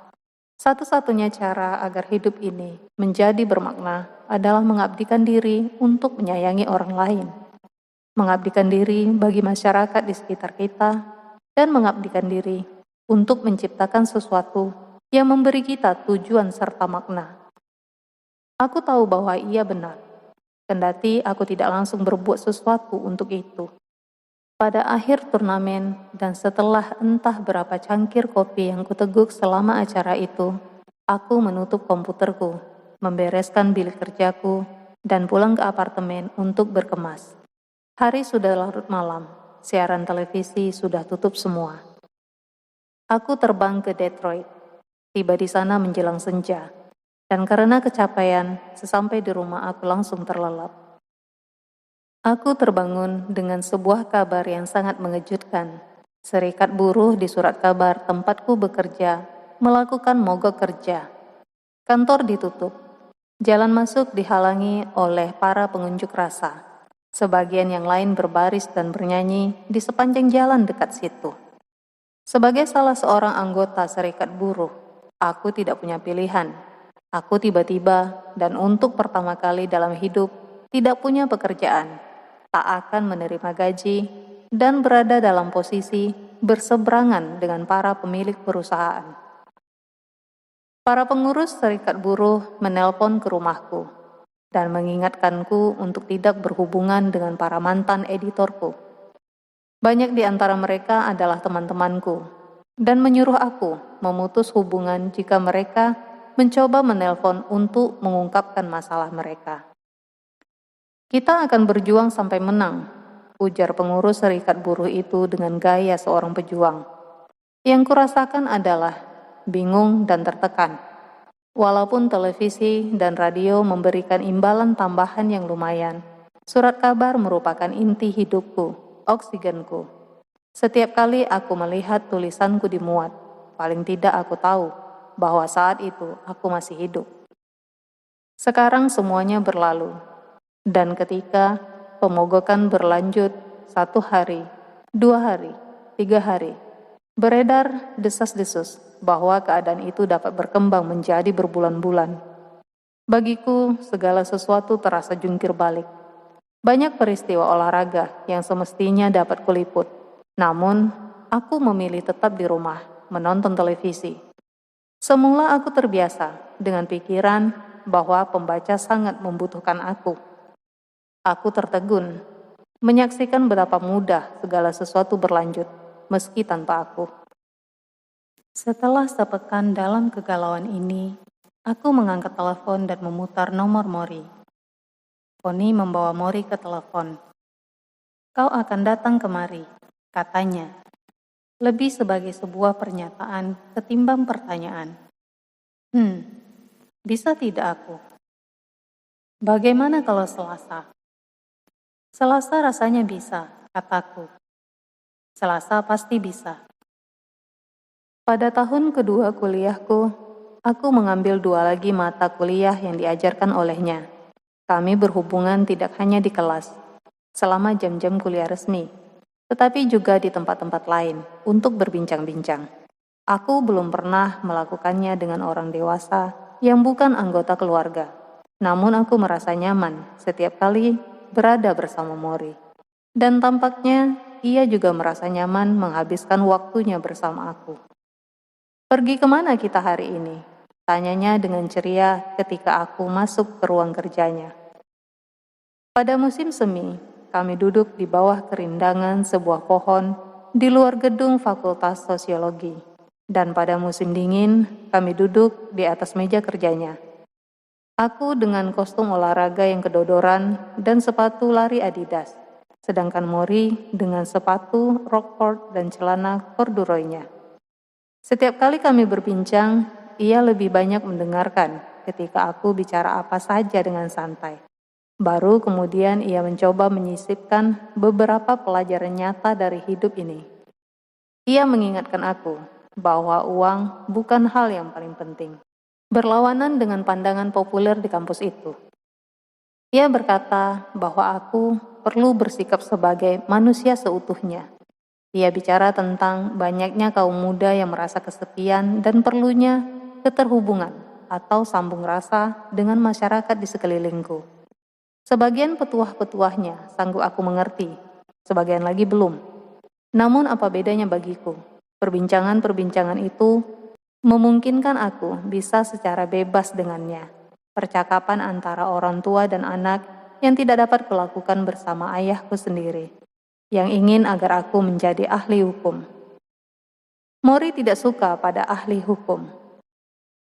Satu-satunya cara agar hidup ini menjadi bermakna adalah mengabdikan diri untuk menyayangi orang lain, mengabdikan diri bagi masyarakat di sekitar kita, dan mengabdikan diri untuk menciptakan sesuatu yang memberi kita tujuan serta makna. Aku tahu bahwa ia benar, kendati aku tidak langsung berbuat sesuatu untuk itu. Pada akhir turnamen dan setelah entah berapa cangkir kopi yang kuteguk selama acara itu, aku menutup komputerku, membereskan bilik kerjaku, dan pulang ke apartemen untuk berkemas. Hari sudah larut malam, siaran televisi sudah tutup semua. Aku terbang ke Detroit, tiba di sana menjelang senja. Dan karena kecapean, sesampai di rumah aku langsung terlelap. Aku terbangun dengan sebuah kabar yang sangat mengejutkan. Serikat buruh di surat kabar tempatku bekerja melakukan mogok kerja. Kantor ditutup. Jalan masuk dihalangi oleh para pengunjuk rasa. Sebagian yang lain berbaris dan bernyanyi di sepanjang jalan dekat situ. Sebagai salah seorang anggota serikat buruh, aku tidak punya pilihan. Aku tiba-tiba dan untuk pertama kali dalam hidup tidak punya pekerjaan, tak akan menerima gaji, dan berada dalam posisi berseberangan dengan para pemilik perusahaan. Para pengurus serikat buruh menelpon ke rumahku dan mengingatkanku untuk tidak berhubungan dengan para mantan editorku. Banyak di antara mereka adalah teman-temanku, dan menyuruh aku memutus hubungan jika mereka mencoba menelpon untuk mengungkapkan masalah mereka. Kita akan berjuang sampai menang, ujar pengurus serikat buruh itu dengan gaya seorang pejuang. Yang kurasakan adalah bingung dan tertekan. Walaupun televisi dan radio memberikan imbalan tambahan yang lumayan, surat kabar merupakan inti hidupku, oksigenku. Setiap kali aku melihat tulisanku dimuat, paling tidak aku tahu bahwa saat itu aku masih hidup. Sekarang semuanya berlalu, dan ketika pemogokan berlanjut 1 hari, 2 hari, 3 hari, beredar desas-desus bahwa keadaan itu dapat berkembang menjadi berbulan-bulan. Bagiku, segala sesuatu terasa jungkir balik. Banyak peristiwa olahraga yang semestinya dapat kuliput, namun aku memilih tetap di rumah menonton televisi. Semula aku terbiasa dengan pikiran bahwa pembaca sangat membutuhkan aku. Aku tertegun, menyaksikan betapa mudah segala sesuatu berlanjut, meski tanpa aku. Setelah sepekan dalam kegalauan ini, aku mengangkat telepon dan memutar nomor Mori. Poni membawa Mori ke telepon. "Kau akan datang kemari," katanya. Lebih sebagai sebuah pernyataan ketimbang pertanyaan. Bisa tidak aku? Bagaimana kalau Selasa? Selasa rasanya bisa, kataku. Selasa pasti bisa. Pada tahun kedua kuliahku, aku mengambil 2 lagi mata kuliah yang diajarkan olehnya. Kami berhubungan tidak hanya di kelas, selama jam-jam kuliah resmi, tetapi juga di tempat-tempat lain untuk berbincang-bincang. Aku belum pernah melakukannya dengan orang dewasa yang bukan anggota keluarga. Namun aku merasa nyaman setiap kali berada bersama Mori. Dan tampaknya ia juga merasa nyaman menghabiskan waktunya bersama aku. "Pergi kemana kita hari ini?" tanyanya dengan ceria ketika aku masuk ke ruang kerjanya. Pada musim semi, kami duduk di bawah kerindangan sebuah pohon di luar gedung Fakultas Sosiologi. Dan pada musim dingin, kami duduk di atas meja kerjanya. Aku dengan kostum olahraga yang kedodoran dan sepatu lari Adidas, sedangkan Mori dengan sepatu Rockport dan celana corduroynya. Setiap kali kami berbincang, ia lebih banyak mendengarkan ketika aku bicara apa saja dengan santai. Baru kemudian ia mencoba menyisipkan beberapa pelajaran nyata dari hidup ini. Ia mengingatkan aku bahwa uang bukan hal yang paling penting, berlawanan dengan pandangan populer di kampus itu. Ia berkata bahwa aku perlu bersikap sebagai manusia seutuhnya. Ia bicara tentang banyaknya kaum muda yang merasa kesepian dan perlunya keterhubungan atau sambung rasa dengan masyarakat di sekelilingku. Sebagian petuah-petuahnya sanggup aku mengerti, sebagian lagi belum. Namun apa bedanya bagiku? Perbincangan-perbincangan itu memungkinkan aku bisa secara bebas dengannya. Percakapan antara orang tua dan anak yang tidak dapat kulakukan bersama ayahku sendiri, yang ingin agar aku menjadi ahli hukum. Mori tidak suka pada ahli hukum.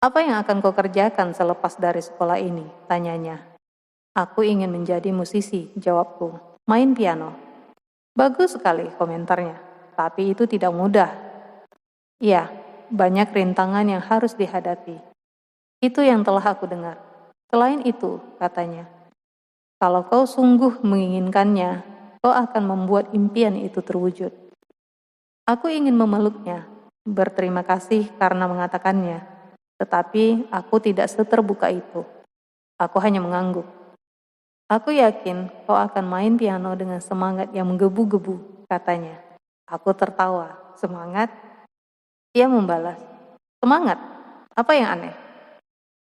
"Apa yang akan kau kerjakan selepas dari sekolah ini?" tanyanya. "Aku ingin menjadi musisi," jawabku. "Main piano." "Bagus sekali," komentarnya. "Tapi itu tidak mudah." "Ya, banyak rintangan yang harus dihadapi." Itu yang telah aku dengar. Selain itu, katanya, kalau kau sungguh menginginkannya, kau akan membuat impian itu terwujud. Aku ingin memeluknya, berterima kasih karena mengatakannya, tetapi aku tidak seterbuka itu. Aku hanya mengangguk. Aku yakin kau akan main piano dengan semangat yang menggebu-gebu, katanya. Aku tertawa. Semangat? Ia membalas. Semangat? Apa yang aneh?